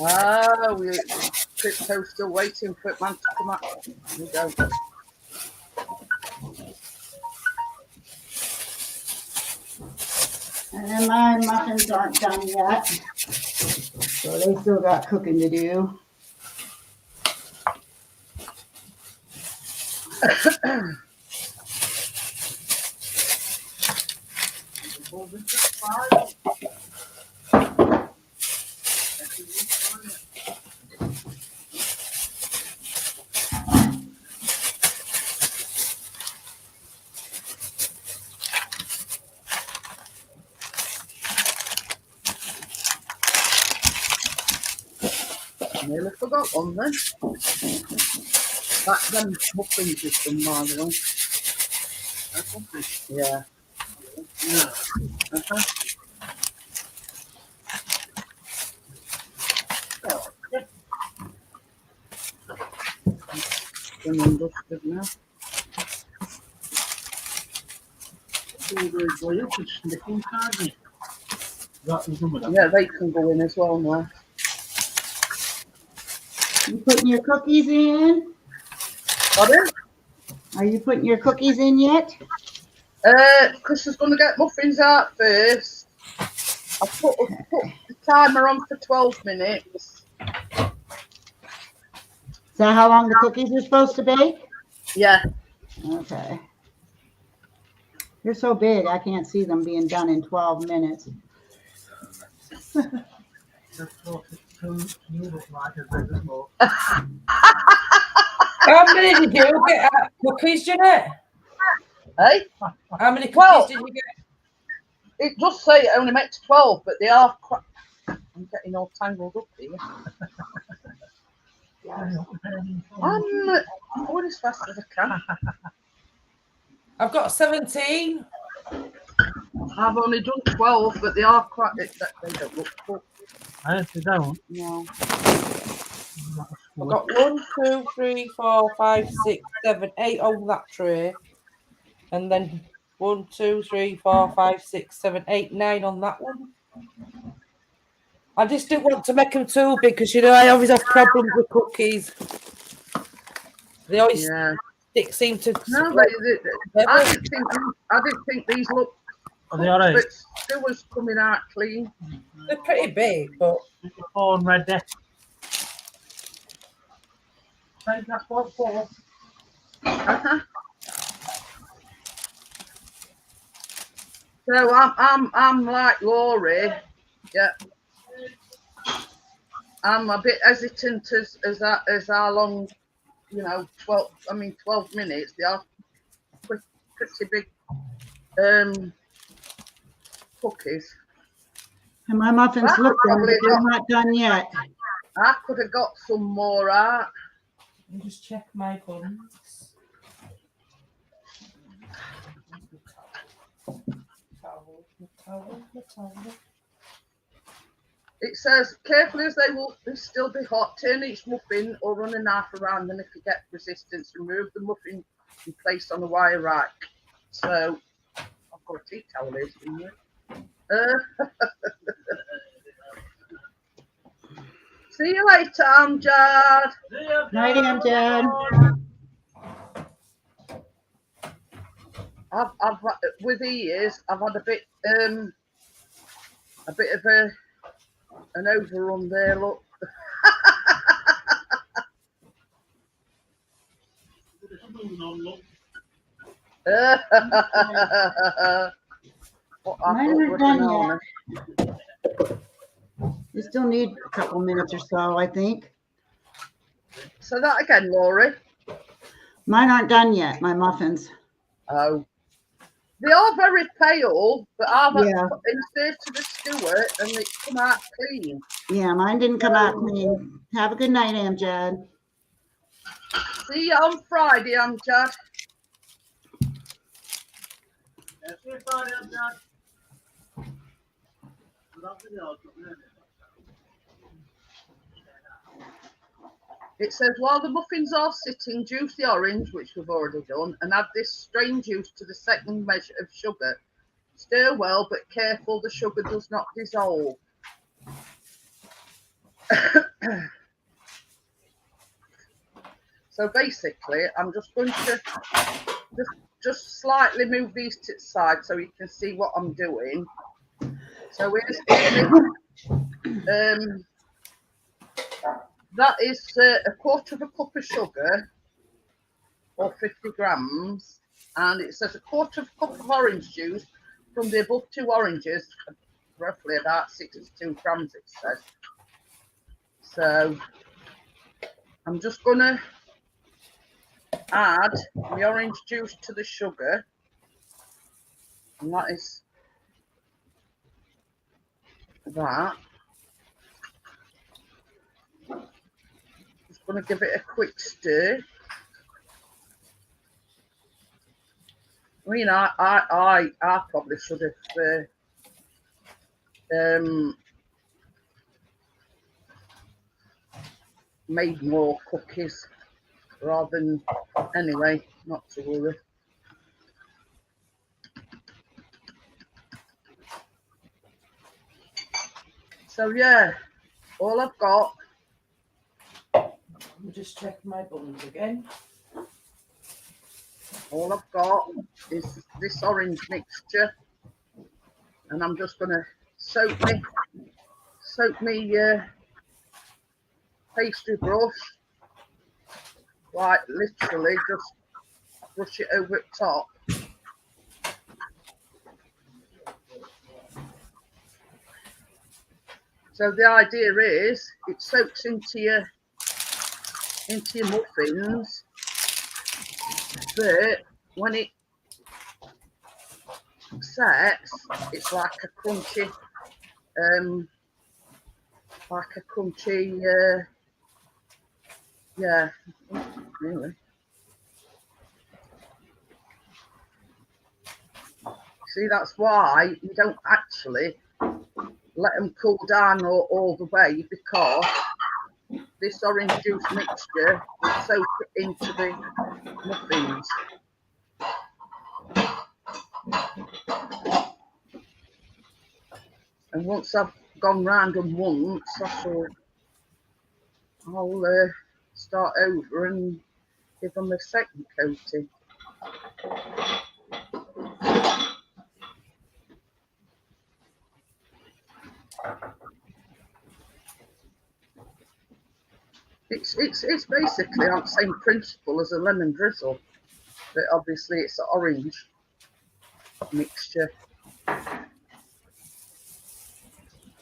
Ah, Crypto's still waiting for it, man, to come out. Here we go. And my muffins aren't done yet. So they still got cooking to do. Nearly forgot one then. That's them muffins is done, by the way. Yeah. Uh-huh. Done and dusted now. Yeah, they can go in as well now. You putting your cookies in? Pardon? Are you putting your cookies in yet? Chris is going to get muffins out first. I put the timer on for 12 minutes. Is that how long the cookies are supposed to bake? Yeah. Okay. You're so big, I can't see them being done in 12 minutes. How many did you get at cookies, Jeanette? Hey? How many cookies Well, did you get? it does say it only makes 12, but they are quite... I'm getting all tangled up here. I'm going as fast as I can. I've got 17. I've only done 12, but they are quite... They don't look full. They don't. No. I've got 1, 2, 3, 4, 5, 6, 7, 8 on that tray. And then 1, 2, 3, 4, 5, 6, 7, 8, 9 on that one. I just didn't want to make them too big because, you know, I always have problems with cookies. They always seem to... No, I didn't think these looked... Are they all right? But still was coming out clean. They're pretty big, but... Phone ready. That's what for. Uh-huh. So I'm like Laurie, yeah. I'm a bit hesitant as how long, you know, 12 minutes. They are pretty big cookies. And my muffins look done, but they're not done yet. I could have got some more out. Let me just check my buns. It says, carefully as they will still be hot, turn each muffin or run a knife around them. If you get resistance, remove the muffin and place on a wire rack. So, I've got a tea towel here, didn't you? See you later, Amjad. Night, Amjad. I've with the years, I've had a bit of an overrun there. Look. Mine aren't done yet. You still need a couple minutes or so, I think. So that again, Laurie. Mine aren't done yet, my muffins. Oh. They are very pale, but I've inserted the skewer and it's come out clean. Yeah, mine didn't come out clean. Have a good night, Amjad. See you on Friday, Amjad. See you Friday, Amjad. It says, while the muffins are sitting, juice the orange, which we've already done, and add this strained juice to the second measure of sugar. Stir well, but careful the sugar does not dissolve. So basically, I'm just going to just slightly move these to the side so you can see what I'm doing. So here's that is a quarter of a cup of sugar, or 50 grams, and it says a quarter of a cup of orange juice from the above 2 oranges, roughly about 62 grams, it says. So I'm just going to add the orange juice to the sugar, and that is that. Just going to give it a quick stir. I mean, I probably should have made more cookies rather than, anyway, not to worry. So yeah, all I've got. I'll just check my buns again. All I've got is this orange mixture, and I'm just going to soak me pastry brush, like literally just brush it over the top. So the idea is it soaks into your muffins, but when it sets, it's like a crunchy, yeah, really. See, that's why you don't actually let them cool down all the way, because this orange juice mixture will soak it into the muffins. And once I've gone round them once, I'll start over and give them a second coating. It's basically on the same principle as a lemon drizzle, but obviously it's an orange mixture.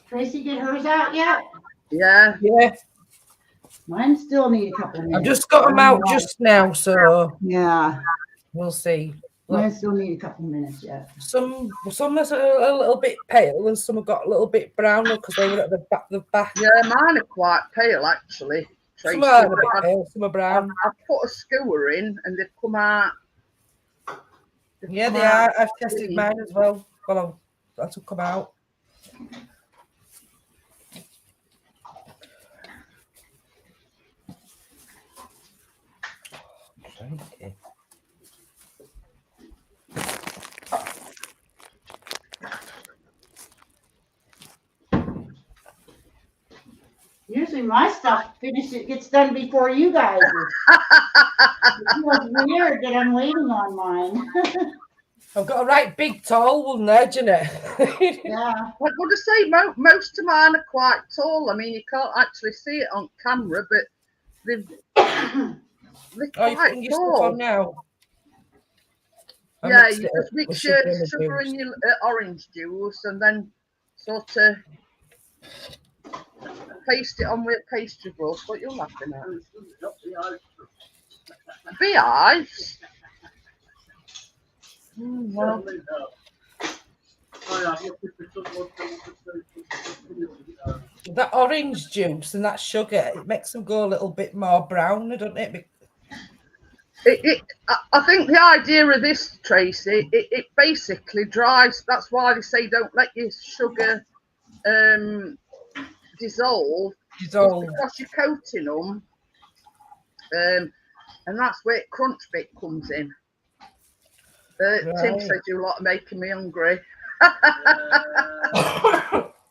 Tracy, get hers out yet? Yeah. Yeah, Mine still need a couple of minutes. I've just got them out just now, so Yeah, we'll see. mine still need a couple of minutes yet. Some are a little bit pale, and some have got a little bit browner because they were at the back. Yeah, mine are quite pale actually. Tracy. Some are a bit pale, some are brown. I've put a skewer in and they've come out. Yeah, they are. I've tested mine as well. Well, that will come out. Okay. Usually my stuff gets done before you guys. It feels weird that I'm waiting on mine. I've got a right big tall one there, Jeanette. Yeah. I'm going to say most of mine are quite tall. I mean, you can't actually see it on camera, but they're Oh, you're quite putting your stuff tall. on now? Yeah, you just mix your sugar and your orange juice and then sort of paste it on with a pastry brush. What you're laughing at? Beehives? Well, That orange juice and that sugar, it makes them go a little bit more brown, doesn't it? I think the idea of this, Tracy, it basically dries. That's why they say don't let your sugar dissolve. Because you're coating them, and that's where the crunch bit comes in. Tim said you lot are making me hungry.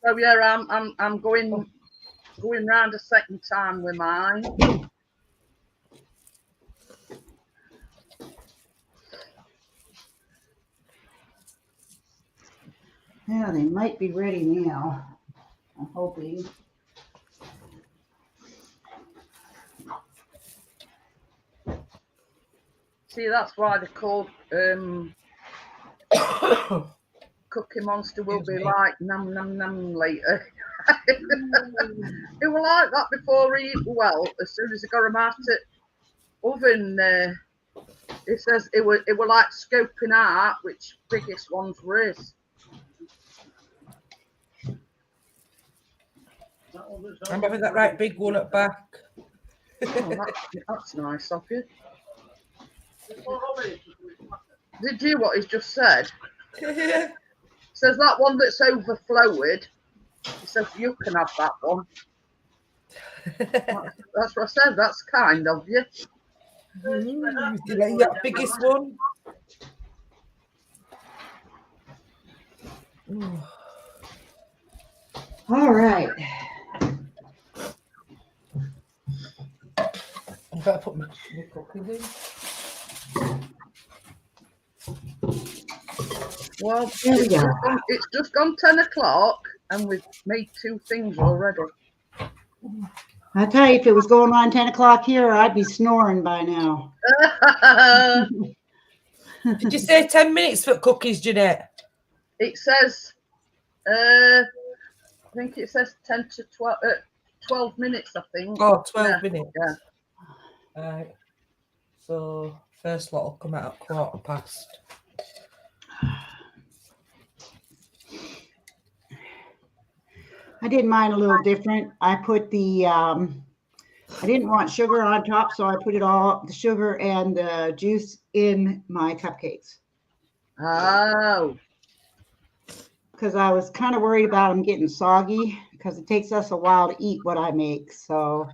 So yeah, I'm going round a second time with mine. Yeah, they might be ready now. I'm hoping. See, that's why they're called Cookie Monster will Excuse be me. like num num num later. It were like that before he, well, as soon as he got him out of oven, it says it were like scoping out which biggest ones were his. I'm having that right big one at back. Oh, that's nice of you. Did you what he's just said? Says that one that's overflowed. He says you can have that one. That's what I said. That's kind of you. You like that biggest one? All right. I better put my cookies in. Well, There we go. it's just gone 10 o'clock and we've made 2 things already. I tell you, if it was going on 10 o'clock here, I'd be snoring by now. Did you say 10 minutes for cookies, Jeanette? It says, I think it says 10 to 12 minutes, I think. Oh, 12 minutes. Yeah. Right. So, first lot will come out at 1:15. I did mine a little different. I put the, I didn't want sugar on top, so I put it all, the sugar and the juice in my cupcakes. Oh. Because I was kind of worried about them getting soggy, because it takes us a while to eat what I make, so.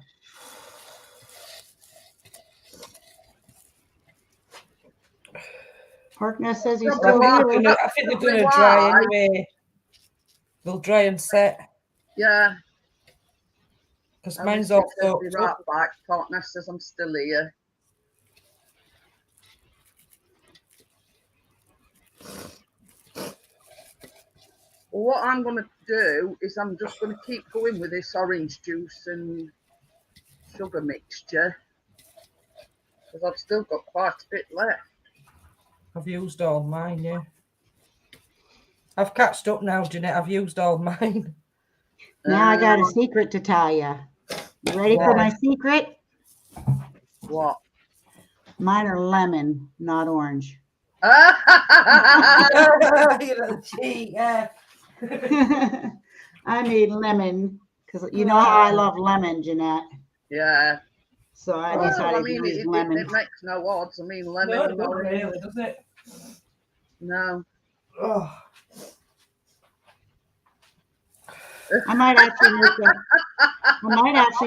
Harkness says he's still I here. think they're going to dry anyway. They'll dry and set. Yeah. Because mine's all I'll be soaked right up. back. Partner says I'm still here. Well, what I'm going to do is I'm just going to keep going with this orange juice and sugar mixture because I've still got quite a bit left. I've used all mine, yeah. I've catched up now, Jeanette. I've used all mine. Now I got a secret to tell you. You ready for my secret? What? Mine are lemon, not orange. You little cheat, yeah. I made lemon because you know how I love lemon, Jeanette. Yeah. So I Well, decided I mean, to use it lemon. makes no odds. I mean, lemon No, it and doesn't orange. really, does it? No. Oh. I might actually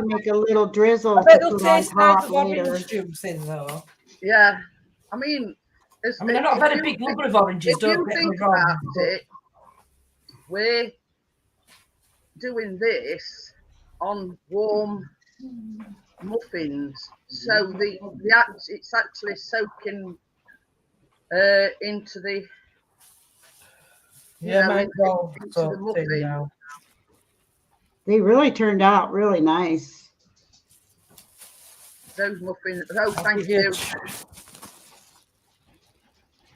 make a little drizzle I to bet it'll put on taste nice top with later. orange juice in, though. Yeah. I mean, I'm not a very big lover of oranges, if you don't get me think wrong. about it, we're doing this on warm muffins, so it's actually soaking into the Mine's all into the soaked in muffin. now. They really turned out really nice. Those muffins. Oh, I'll thank give you- you.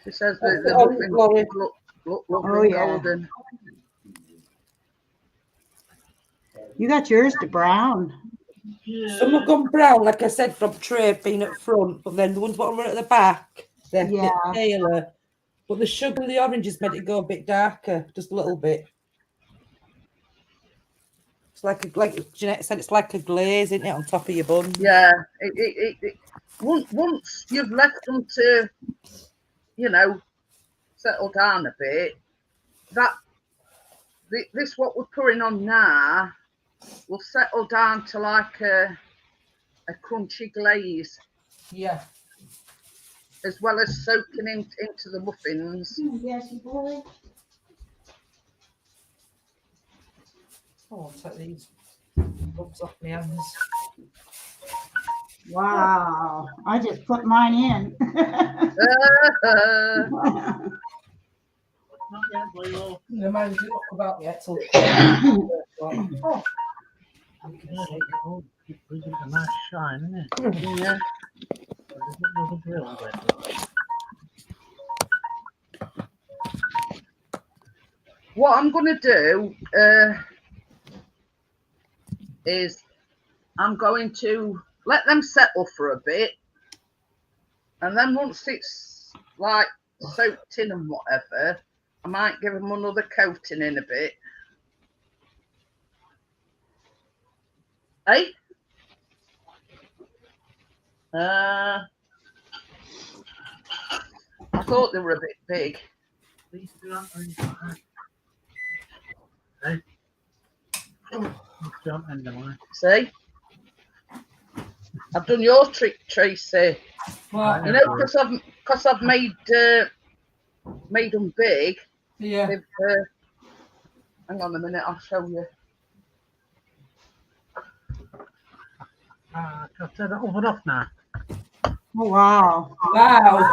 She says Oh, the oh, muffins Laurie. look Oh, lovely yeah. golden. You got yours to brown. Some have gone brown, like I said, from tray being at front, but then the ones bottom right at the back, they're a bit Yeah. paler. But the sugar and the oranges made it go a bit darker, just a little bit. It's like Jeanette said, it's like a glaze, isn't it, on top of your bun? Yeah. Once you've left them to, settle down a bit, this what we're putting on now will settle down to like a crunchy glaze, Yeah. as well as soaking into the muffins. Yes, boy. Oh, I'll take these bumps off my hands. Wow. I just put mine in. Not yet, we will. No, mine's not come out yet till. Keep bringing a nice shine, isn't it? Yeah. There's a grill with it. What I'm going to do is I'm going to let them settle for a bit, and then once it's like soaked in and whatever, I might give them another coating in a bit. Hey? I thought they were a bit big. Please do not bring that. Hey. Jump in the way. See? I've done your trick, Tracy. Well, You know, because I've made them big. yeah. They've, hang on a minute, I'll show you. I'll turn the oven off now. Oh, wow. Wow.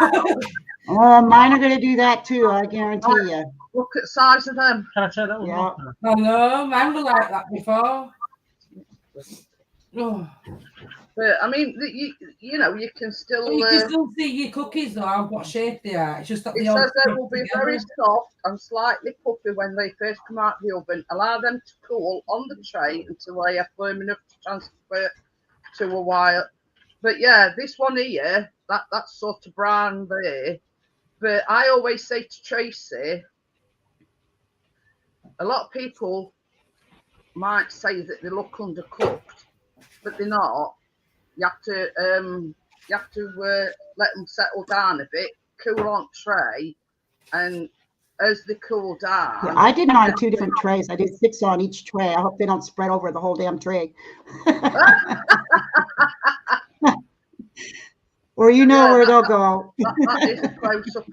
Oh, mine are going to do that too, I guarantee you. Look at the size of them. Can I turn the oven Yeah. off now? I know, mine were like that before. Oh. But I mean, you know, you can still. You can still see your cookies though, what shape they are. It's just that It they all says they stick will be together. very soft and slightly puffy when they first come out of the oven. Allow them to cool on the tray until they are firm enough to transfer to a wire. But yeah, this one here, that's sort of brown there. But I always say to Tracy, a lot of people might say that they look undercooked, but they're not. You have to let them settle down a bit, cool on tray, and as they cool down. Yeah, I did mine on 2 different trays. I did 6 on each tray. I hope they don't spread over the whole damn tray. Or you know where they'll go. That is a close up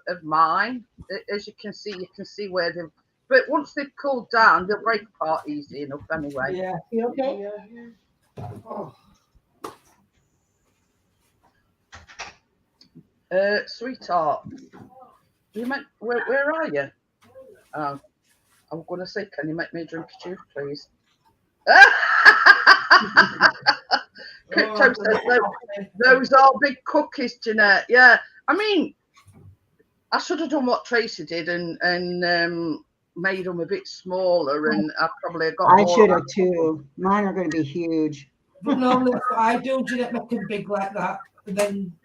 of mine. As you can see where they've. But once they've cooled down, they'll break apart easy enough anyway. Yeah. You okay? Oh. Sweetheart, where are you? Oh, I'm going to say, can you make me a drink of juice, please? Crypto says those are big cookies, Jeanette. Yeah, I mean, I should have done what Tracy did and made them a bit smaller, and I probably got. I should have too. Mine are going to be huge. But normally what I do, Jeanette, make them big like that, and then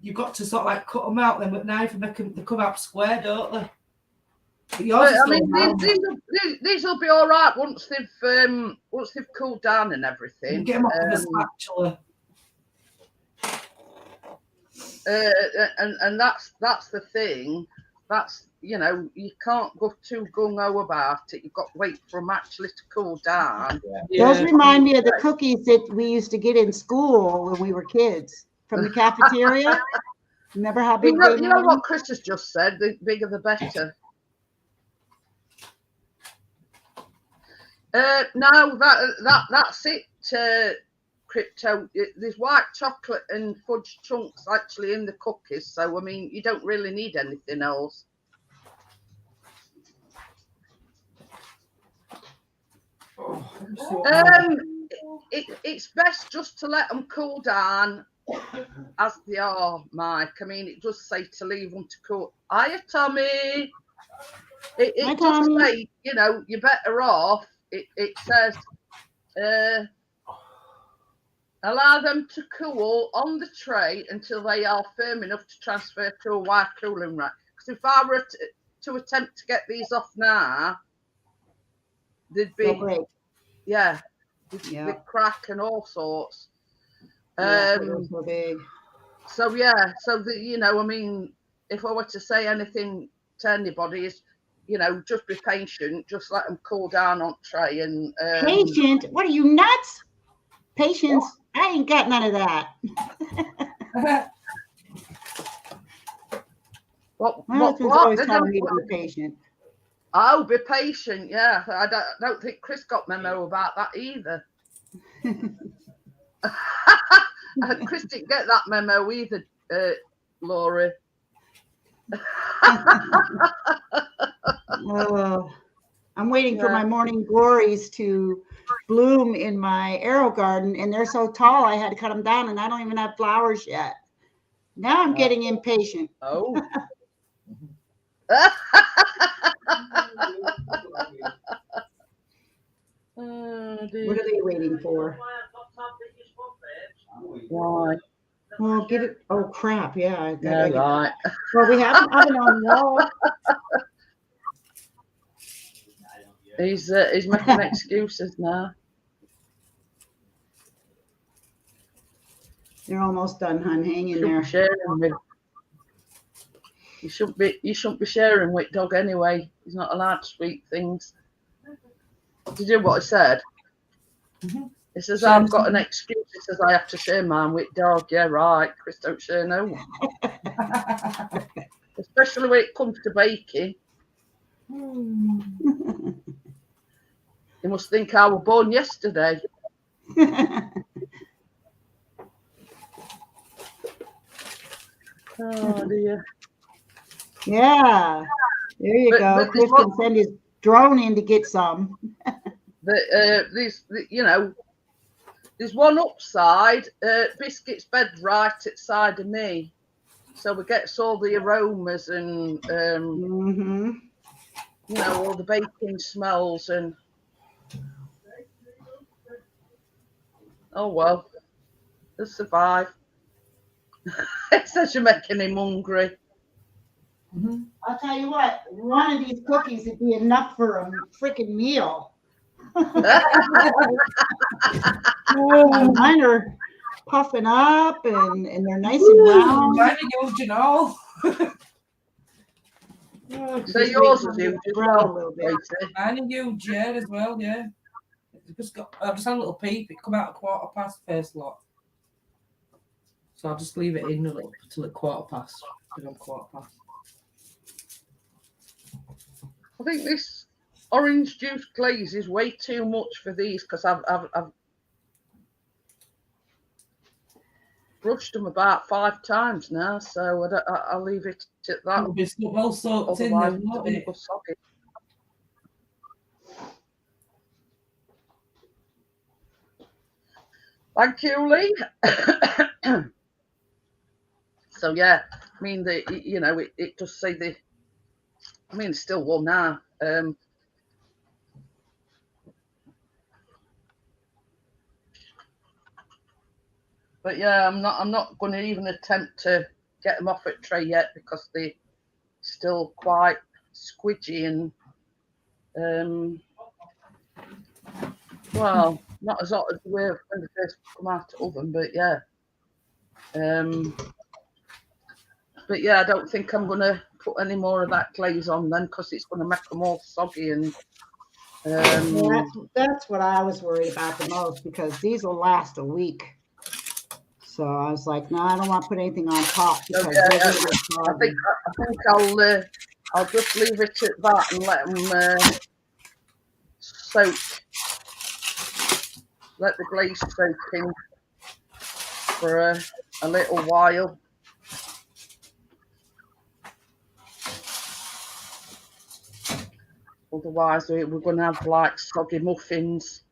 you've got to sort of like cut them out then with a knife and make them, they come out square, don't they? But yours I mean, these will be all right once they've cooled down and everything. You get them off with a spatula. And that's the thing. That's, you know, you can't go too gung-ho about it. You've got to wait for them actually to cool down. Yeah. Those remind me of the cookies that we used to get in school when we were kids from the cafeteria. Remember how big you know what Chris has just said? The bigger the better. No, that's it. Crypto. There's white chocolate and fudge chunks actually in the cookies, so I mean, you don't really need anything else. It's best just to let them cool down as they are, Mike. I mean, it does say to leave them to cool. Hiya, Tommy. It does say, you know, you're better off. It says, allow them to cool on the tray until they are firm enough to transfer to a wire cooling rack. Because if I were to attempt to get these off now, they'd be, they'd crack and all sorts. so big. So yeah, you know, I mean, if I were to say anything to anybody, is, you know, just be patient. Just let them cool down on tray and. Patient? What are you, nuts? Patience? I ain't got none of that. My husband's always telling me to be patient. Oh, be patient. Yeah, I don't think Chris got memo about that either. Chris didn't get that memo either, Laura. Oh, I'm waiting for Yeah. my morning glories to bloom in my arrow garden, and they're so tall I had to cut them down, and I don't even have flowers yet. Now I'm getting impatient. Oh. Oh, What dear. are they waiting for? Why? Well, get it. Oh crap! Yeah, I Yeah, gotta. right. Well, we have an oven on the wall. He's making excuses now. They're almost done, hon. Hang in Shouldn't there. be sharing with. You shouldn't be sharing with dog anyway. He's not allowed to sweet things. Did you hear what I said? Mhm. He says, Share I've got an something. excuse. He says, I have to share mine with dog. Yeah, right. Chris don't share no one. Especially when it comes to baking. You must think I was born yesterday. Oh, dear. Yeah, there you go. But Chris can send his drone in to get some. There's one upside. Biscuit's bed right at side of me. So we get all the aromas and, Mm-hmm. all the baking smells and. Oh, well. They'll survive. It says you're making him hungry. I'll tell you what, one of these cookies would be enough for a freaking meal. Mine are puffing up and they're nice and round. Mine are yours, Jeanette. So Just yours wait is till huge it as brown a well, little bit. Tracy. Mine are huge, yeah, as well, yeah. I've just had a little peep. It come out at 1:15 first lot. So I'll just leave it in a little till at 1:15. Because I'm 1:15. I think this orange juice glaze is way too much for these because I've brushed them about 5 times now, so I'll leave it at that. It'll be well soaked in Otherwise, then, it's won't going to it? go soggy. Thank you, Lee. So yeah, I mean it does say the. I mean, it's still warm now. But yeah, I'm not going to even attempt to get them off at tray yet because they're still quite squidgy and well, not as hot as they were when they first come out of the oven, but yeah. But yeah, I don't think I'm going to put any more of that glaze on then because it's going to make them all soggy and. That's what I was worried about the most because these will last a week. So I was like, no, I don't want to put anything on top because yeah, they're gonna get I think I'll just leave it at that and let them soak. Let the glaze soak in for a little while. Otherwise, we're going to have like soggy muffins.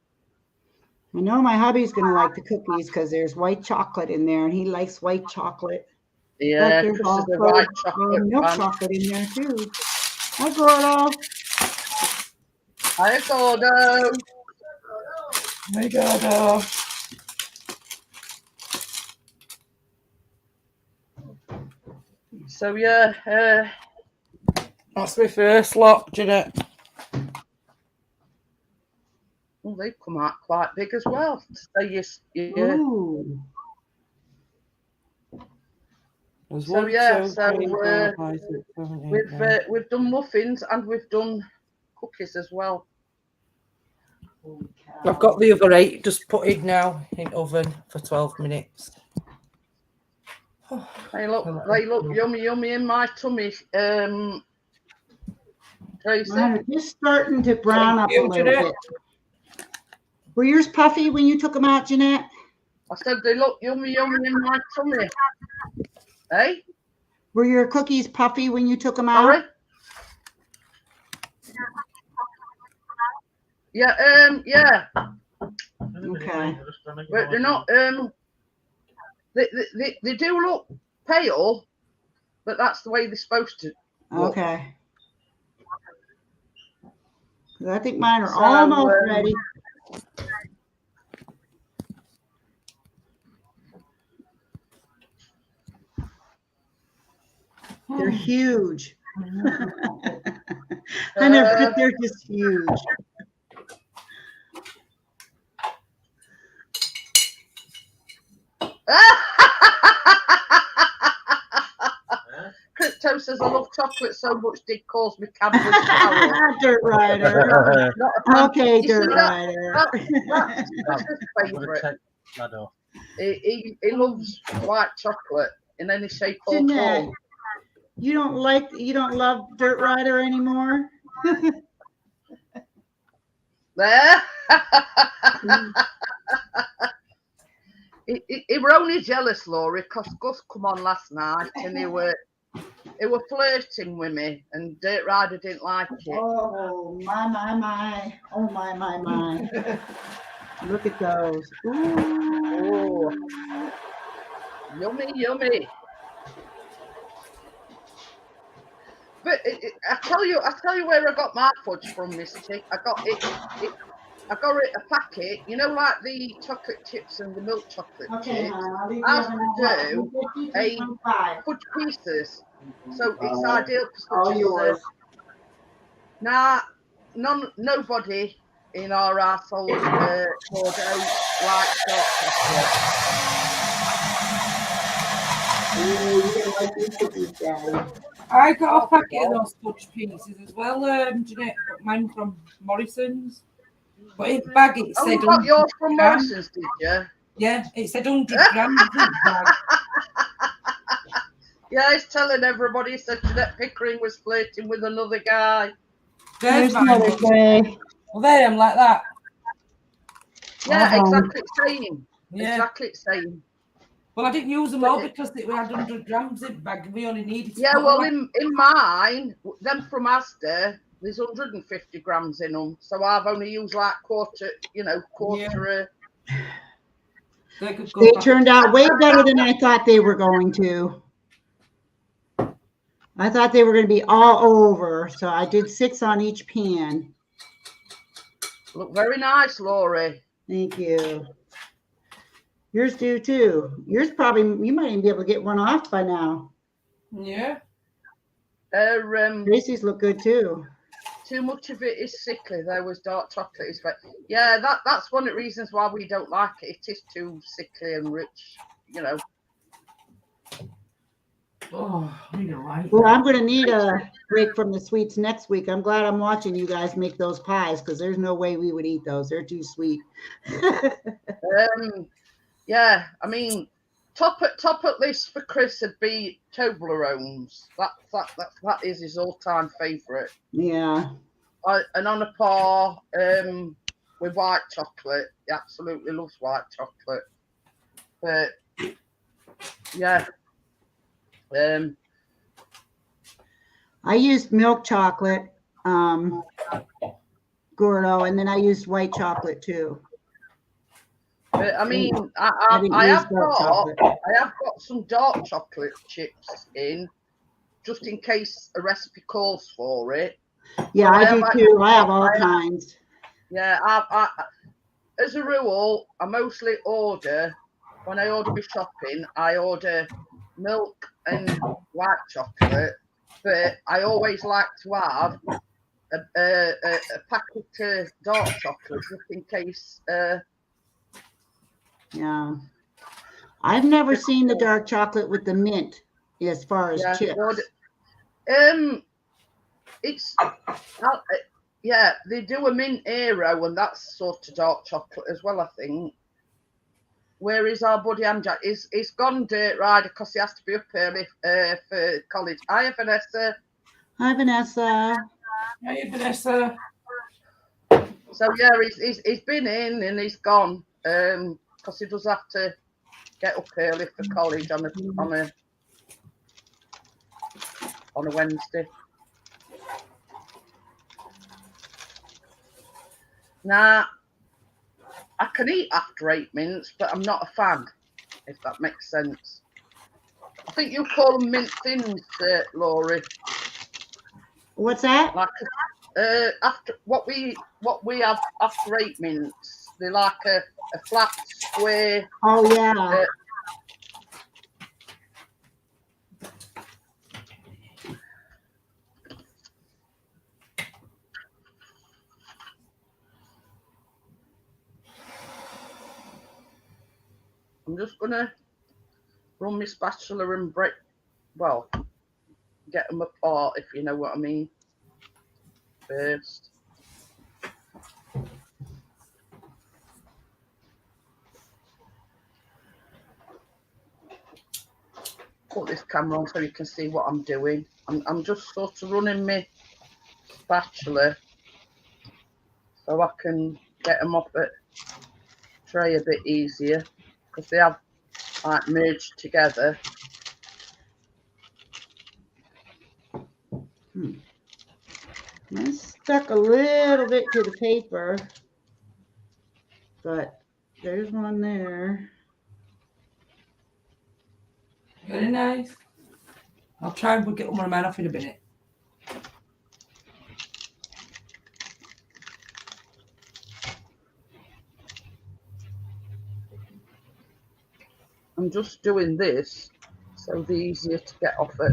I know my hubby's going to like the cookies because there's white chocolate in there and he likes white chocolate. Yeah, But there's Chris is the also right chocolate milk fan. chocolate in there too. Hi, Gordo. Hi, Gordo. Hi, Gordo. So yeah, That's my first lot, Jeanette. well, they've come out quite big as well. So Ooh. There's So, 1, yeah, 2, so, 3, 4, 5, 6, 7, 8, 9. we've done muffins and we've done cookies as well. I've got the other 8 just put in now in oven for 12 minutes. They look yummy in my tummy. Tracy. Mine are just starting to brown up a little Jeanette. bit. Were yours puffy when you took them out, Jeanette? I said they look yummy in my tummy. Hey? Were your cookies puffy when you took them out? Sorry? Yeah, yeah. Okay. But they're not, they do look pale, but that's the way they're supposed to look. Okay. 'Cause I think mine are So, almost ready. They're huge. I never, they're just huge. Crypto says, I love chocolate so much, Dick calls me Cadbury Sparrow. Dirt Rider. Not a fan. Okay, You see Dirt that- Rider. That's his favourite. He loves white chocolate in any shape or Jeanette, form. you don't love Dirt Rider anymore? There. He were only jealous, Laurie, because Gus come on last night and he were flirting with me, and Dirt Rider didn't like it. Oh my. Oh my. Look at those. Ooh. Oh, yummy. But I tell you where I got my fudge from, this chick. I got it a packet, you know, like the chocolate chips and the milk chocolate chips. I do a fudge pieces, so it's ideal for such as now. Nobody in our household poured out like dark chocolate. I got a packet of those fudge pieces as well, Jeanette. Got mine from Morrison's. But in the bag it Oh, said you got yours from 100 grams. Morrison's, did you? Yeah, it said 100 grams in the bag. Yeah, he's telling everybody. He said Jeanette Pickering was flirting with another guy. There's mine. Mother's Day. Well, there I'm like that. Yeah, exactly the same. Yeah. Exactly the same. Well, I didn't use them all because we had 100 grams in the bag. We only needed. Yeah, well, in mine, them from Asda, there's 150 grams in them. So I've only used like quarter. Yeah. They turned out way better than I thought they were going to. I thought they were going to be all over, so I did 6 on each pan. Look very nice, Laurie. Thank you. Yours do too. Yours probably, you might even be able to get one off by now. Yeah. Tracy's look good too. Too much of it is sickly. There was dark chocolate. Yeah, that's one of the reasons why we don't like it. It is too sickly and rich, you know. Oh, we don't like Well, I'm going to need a break from the sweets next week. I'm glad I'm watching you guys make those pies because there's no way we would eat those. They're too sweet. Yeah, I mean, top at least for Chris would be Toblerones. That is his all-time favourite. Yeah. And on a par with white chocolate. He absolutely loves white chocolate. But yeah. I used milk chocolate, Gordo, and then I used white chocolate too. But I mean, I have got some dark chocolate chips in, just in case a recipe calls for it. Yeah, I do too. I have all kinds. Yeah, I as a rule, I mostly order, when I order my shopping, I order milk and white chocolate, but I always like to have a packet of dark chocolate just in case. Yeah, I've never seen the dark chocolate with the mint as far as chips. It's yeah, they do a mint Aero, and that's sort of dark chocolate as well, I think. Where is our buddy Amjack? He's gone Dirt Rider because he has to be up early for college. Hi, Vanessa. Hi, Vanessa. Hi, Vanessa. So yeah, he's been in and he's gone because he does have to get up early for college on a on a Wednesday. Now, I can eat after 8 minutes, but I'm not a fan, if that makes sense. I think you call them mint thins, Laurie. What's that? Like after what we have after 8 minutes, they're like a flat square. Oh yeah. I'm just gonna run my spatula and break, well, get them apart, if you know what I mean, first. Put this camera on so you can see what I'm doing. I'm just sort of running my spatula so I can get them off the tray a bit easier, because they have like merged together. I stuck a little bit to the paper, but there's one there. Very nice. I'll try and get one of mine off in a minute. I'm just doing this so they're easier to get off a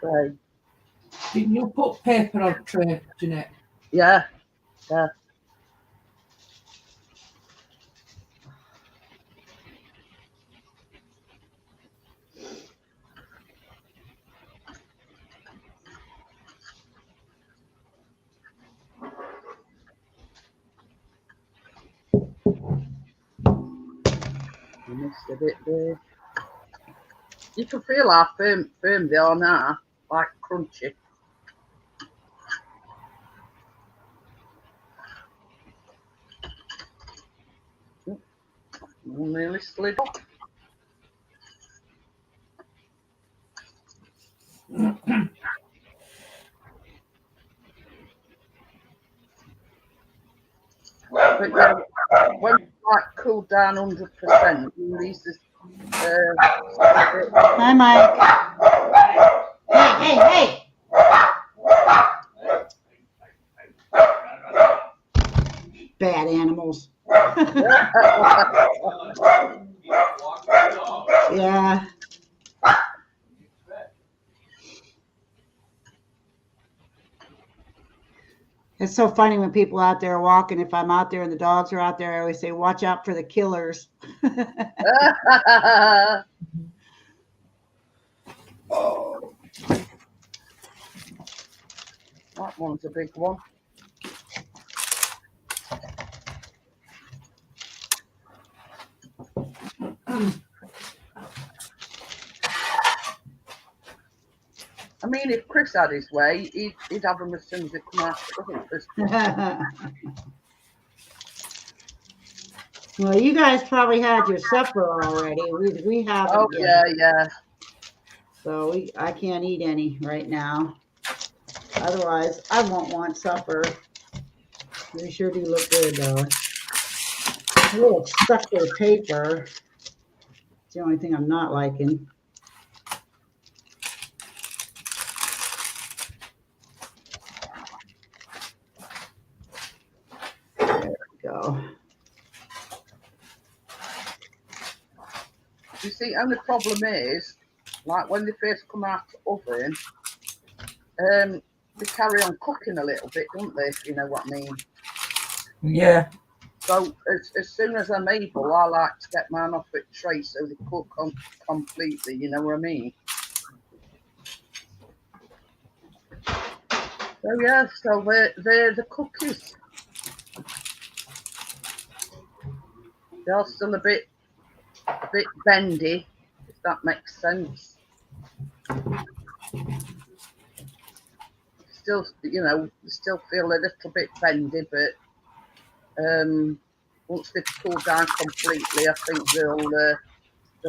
tray. Didn't you put paper on the tray, Jeanette? Yeah, yeah. I missed a bit there. You can feel how firm they are now, like crunchy. Nearly slid off. But yeah, when it's like cooled down 100%, these is Hi, Mike. Hey, hey, hey. Bad animals. Yeah. It's so funny when people out there walking. If I'm out there and the dogs are out there, I always say, watch out for the killers. That one's a big one. I mean, if Chris had his way, he'd have them as soon as they come out of the oven. Well, you guys probably had your supper already. We haven't Oh, yet. yeah. So I can't eat any right now. Otherwise, I won't want supper. They sure do look good, though. A little stuck to the paper. It's the only thing I'm not liking. There we go. You see, and the problem is, like when they first come out of the oven, they carry on cooking a little bit, don't they? If you know what I mean. Yeah. So as soon as I'm able, I like to get mine off the tray so they cook completely. You know what I mean? So yeah, so they're the cookies. They're still a bit bendy, if that makes sense. Still, you know, still feel a little bit bendy, but once they've cooled down completely, I think they'll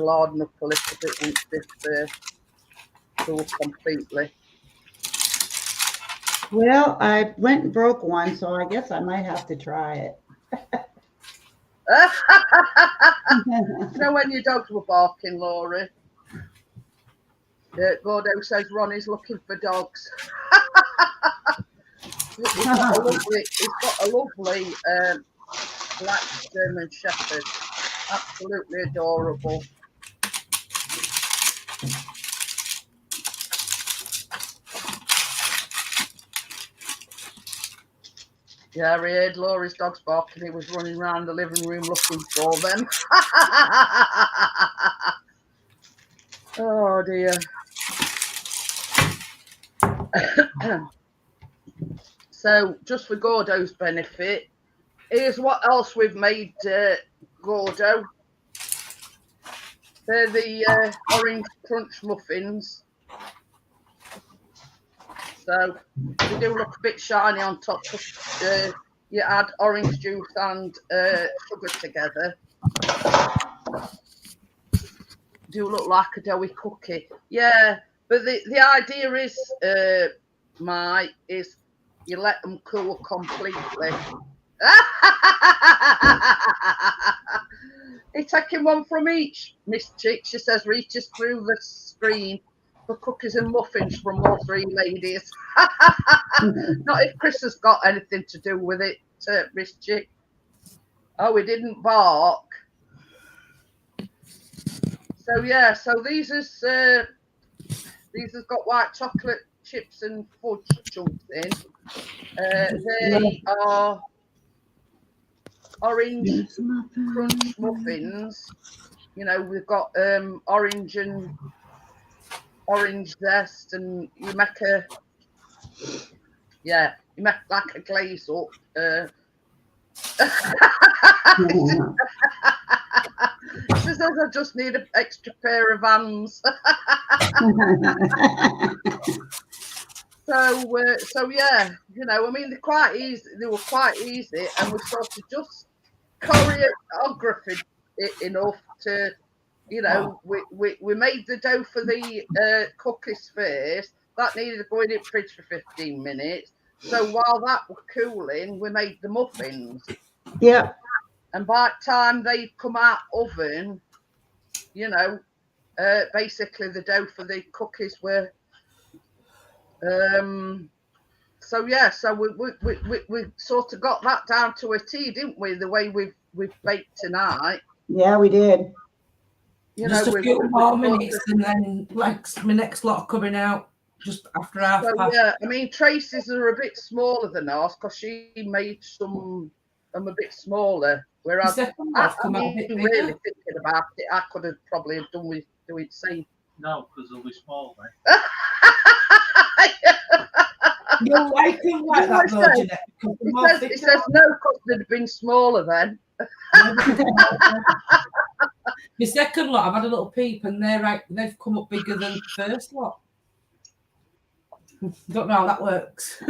harden up a little bit once they've cool completely. Well, I went and broke one, so I guess I might have to try it. You know when your dogs were barking, Laurie? Gordo says Ronnie's looking for dogs. He's got a lovely black German Shepherd. Absolutely adorable. Yeah, we heard Laurie's dogs barking. He was running around the living room looking for them. Oh dear. So, just for Gordo's benefit, here's what else we've made, Gordo. They're the orange crunch muffins. So they do look a bit shiny on top because you add orange juice and sugar together. Do look like a doughy cookie. Yeah, but the idea is, is you let them cool completely. You're taking one from each, Miss Chick. She says reaches through the screen for cookies and muffins from all three ladies. Not if Chris has got anything to do with it, Miss Chick. Oh, he didn't bark. So yeah, so these has got white chocolate chips and fudge chunks in. They are orange crunch muffins. You know, we've got orange zest, and you make like a glaze up. She says I just need an extra pair of hands. So yeah, you know, I mean, they're quite easy. They were quite easy, and we sort of just choreographed it enough to, you know, we made the dough for the cookies first. That needed going in the fridge for 15 minutes. So while that was cooling, we made the muffins. Yeah. And by the time they come out oven, you know, basically the dough for the cookies were. So yeah, so we sort of got that down to a T, didn't we? The way we've baked tonight. Yeah, we did. You just know, a few more minutes, and then like my next lot are coming out just after half past. Yeah, I mean, Tracy's are a bit smaller than ours because she made some a bit smaller. Whereas I'm really thinking about it, I could have probably done with doing the same. No, because they'll be small, mate. You'll like them like that, though, Jeanette. It says no, because they'd have been smaller then. The second lot, I've had a little peep, and they've come up bigger than the first lot. Don't know how that works.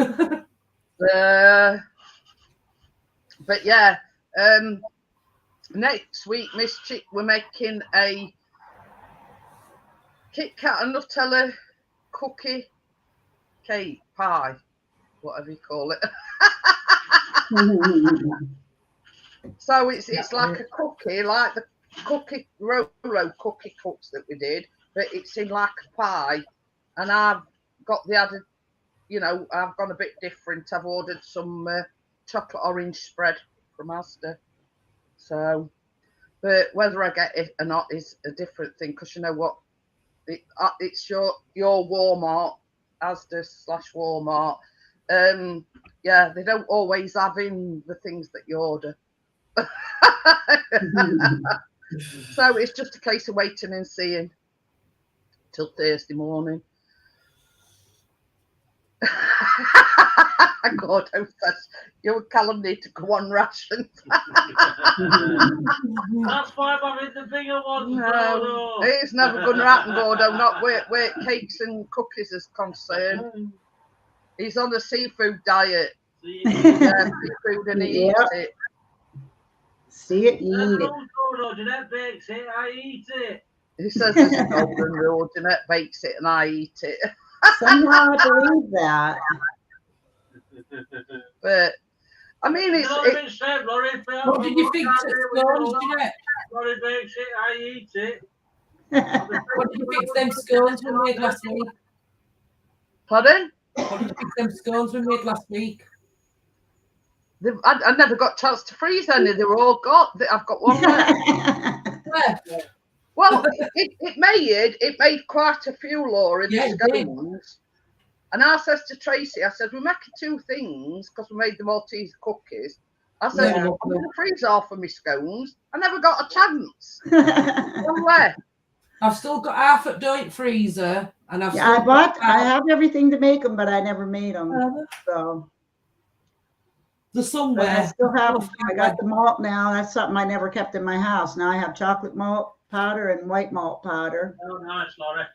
But yeah, next week, Miss Chick, we're making a Kit Kat and Nutella cookie cake pie, whatever you call it. So it's like a cookie, like the cookie Rolo cookie cups that we did, but it's in like a pie. And I've got the added, you know, I've gone a bit different. I've ordered some chocolate orange spread from Asda. So, but whether I get it or not is a different thing, because you know what, it's your Walmart, Asda/Walmart. Yeah, they don't always have in the things that you order. So it's just a case of waiting and seeing till Thursday morning. God, you and Callum need to go on rations. That's why I'm in the bigger ones. No, it's never going to happen, Gordo. Not where cakes and cookies is concerned. He's on a seafood diet. Seafood, and he eats it. See it, eat it. Jeanette bakes it, I eat it. He says there's a golden rule. Jeanette bakes it and I eat it. Somehow I believe that. But I mean, You know what I said, Laurie? What did you think to scones, Jeanette? Laurie bakes it, I eat it. What did you think them scones we made last week? Pardon? What did you think them scones we made last week? I never got a chance to freeze any. They were all got. I've got one left. Yeah. Well, it made quite a few, Laura, the Yeah, it did. scones. And I says to Tracy, I said, we're making two things because we made the Maltese cookies. I said, Yeah. I'm going to freeze half of my scones. I never got a chance. Nowhere. I've still got half at dough freezer, and I've Yeah, still I have everything to make them, but I never made them. So there's but somewhere. I still have. I got the malt now. That's something I never kept in my house. Now I have chocolate malt powder and white malt powder. Oh, nice, Laurie.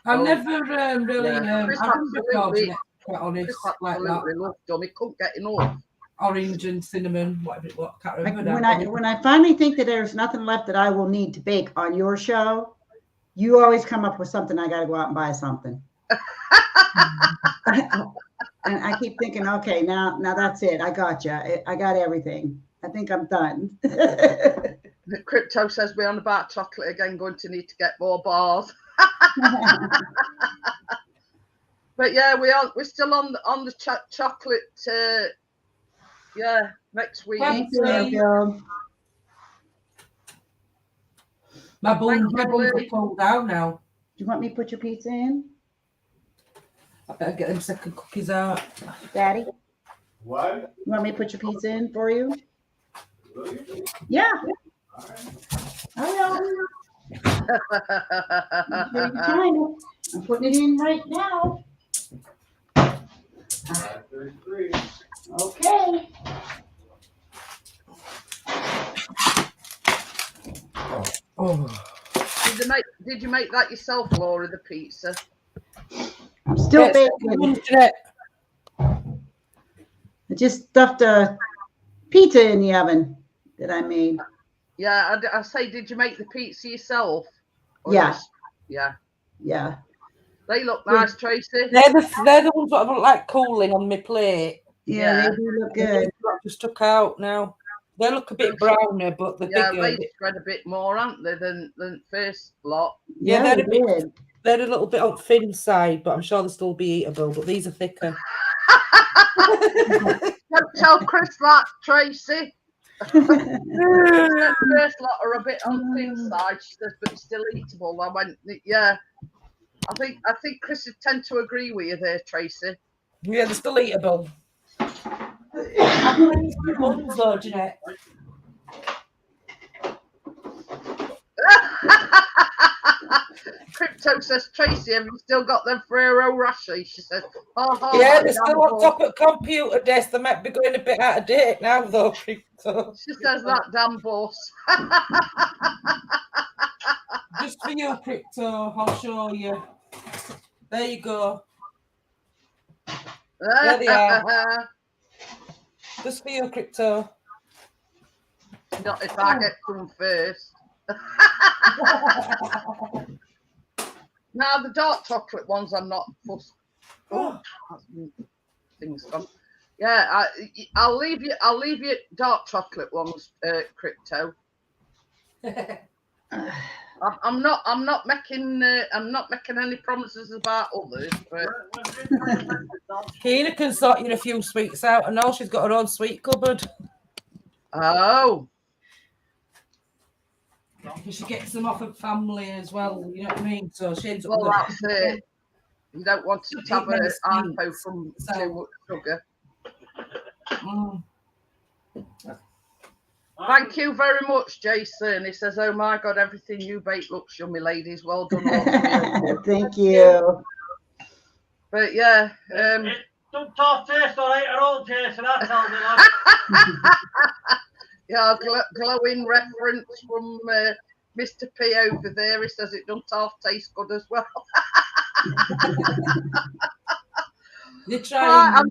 I Oh, never really. yeah. I Chris haven't absolutely- quite honest, Chris like absolutely that. loved them. He couldn't get enough. Orange and cinnamon, whatever it was. Can't Like remember now. when I finally think that there's nothing left that I will need to bake on your show, you always come up with something. I got to go out and buy something. And I keep thinking, okay, now that's it. I got you. I got everything. I think I'm done. Crypto says we're on about chocolate again, going to need to get more bars. But yeah, we're still on the chocolate. Yeah, next week. Thank Thank you. My buns Thank you, are Lee. cold down now. Do you want me to put your pizza in, I better get them second cookies out. Daddy? What? You want me to put your pizza in for you? Yeah. I will. I'm putting it in right now. 5:33. Okay. Oh. Did you make that yourself, Laura, the pizza? I'm still Yes, baking. Jeanette. I just stuffed a pizza in the oven that I made. Yeah, I say, did you make the pizza yourself? Or Yeah. Yeah. Yeah. They look nice, Tracy. They're the ones that I don't like cooling on my plate. Yeah, Yeah. they do look good. Just took out now. They look a bit browner, but the Yeah, bigger. they spread a bit more, aren't they, than first lot? Yeah, Yeah, they're they a bit. did. They're a little bit on thin side, but I'm sure they'll still be eatable. But these are thicker. Don't tell Chris that, Tracy. The first lot are a bit on thin side, she says, but still eatable. I went, yeah. I think Chris would tend to agree with you there, Tracy. Yeah, they're still eatable. I'm going to use my buns though, Jeanette. Crypto says, Tracy, have you still got them Ferrero Rocher? She says, Yeah, they're still on top of the computer desk. They might be going a bit out of date now, though. So. She says that damn boss. Just for you, Crypto, I'll show you. There you go. There they are. Just for you, Crypto. Not if I get some first. Now the dark chocolate ones I'm not fussed. Oh, things gone. Yeah, I'll leave you dark chocolate ones, Crypto. I'm not making any promises about others, but Kina can sort you a few sweets out, and now she's got her own sweet cupboard. oh, She gets them off her family as well, you know what I mean? So she ends up well, with that's it. You don't want to have many an hypo sweets, from so- too much sugar. Mm. Thank you very much, Jason. He says, "Oh my God, everything you bake looks yummy, ladies. Well done." All Thank you. But yeah, Don't talk taste all right at all, Jason. I told you that. yeah, glowing reference from Mr. P over there. He says it don't half taste good as well. You're Right, trying.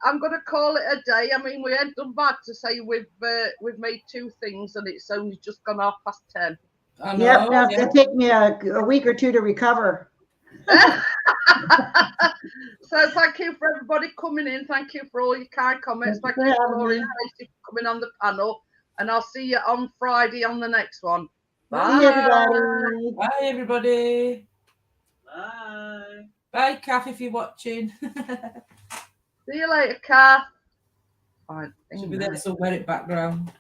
I'm gonna call it a day. I mean, we ain't done bad to say we've made two things and it's only just gone 10:30. I know. Yep, that's yeah. gonna take me a week or two to recover. So thank you for everybody coming in. Thank you for all your kind comments. Thank Thank you you for for having Laurie me. and Tracy for coming on the panel. And I'll see you on Friday on the next one. See everybody. Bye, everybody. Bye. Bye, Kath, if you're watching. See you later, Kath. Fine. Should be there somewhere in the background.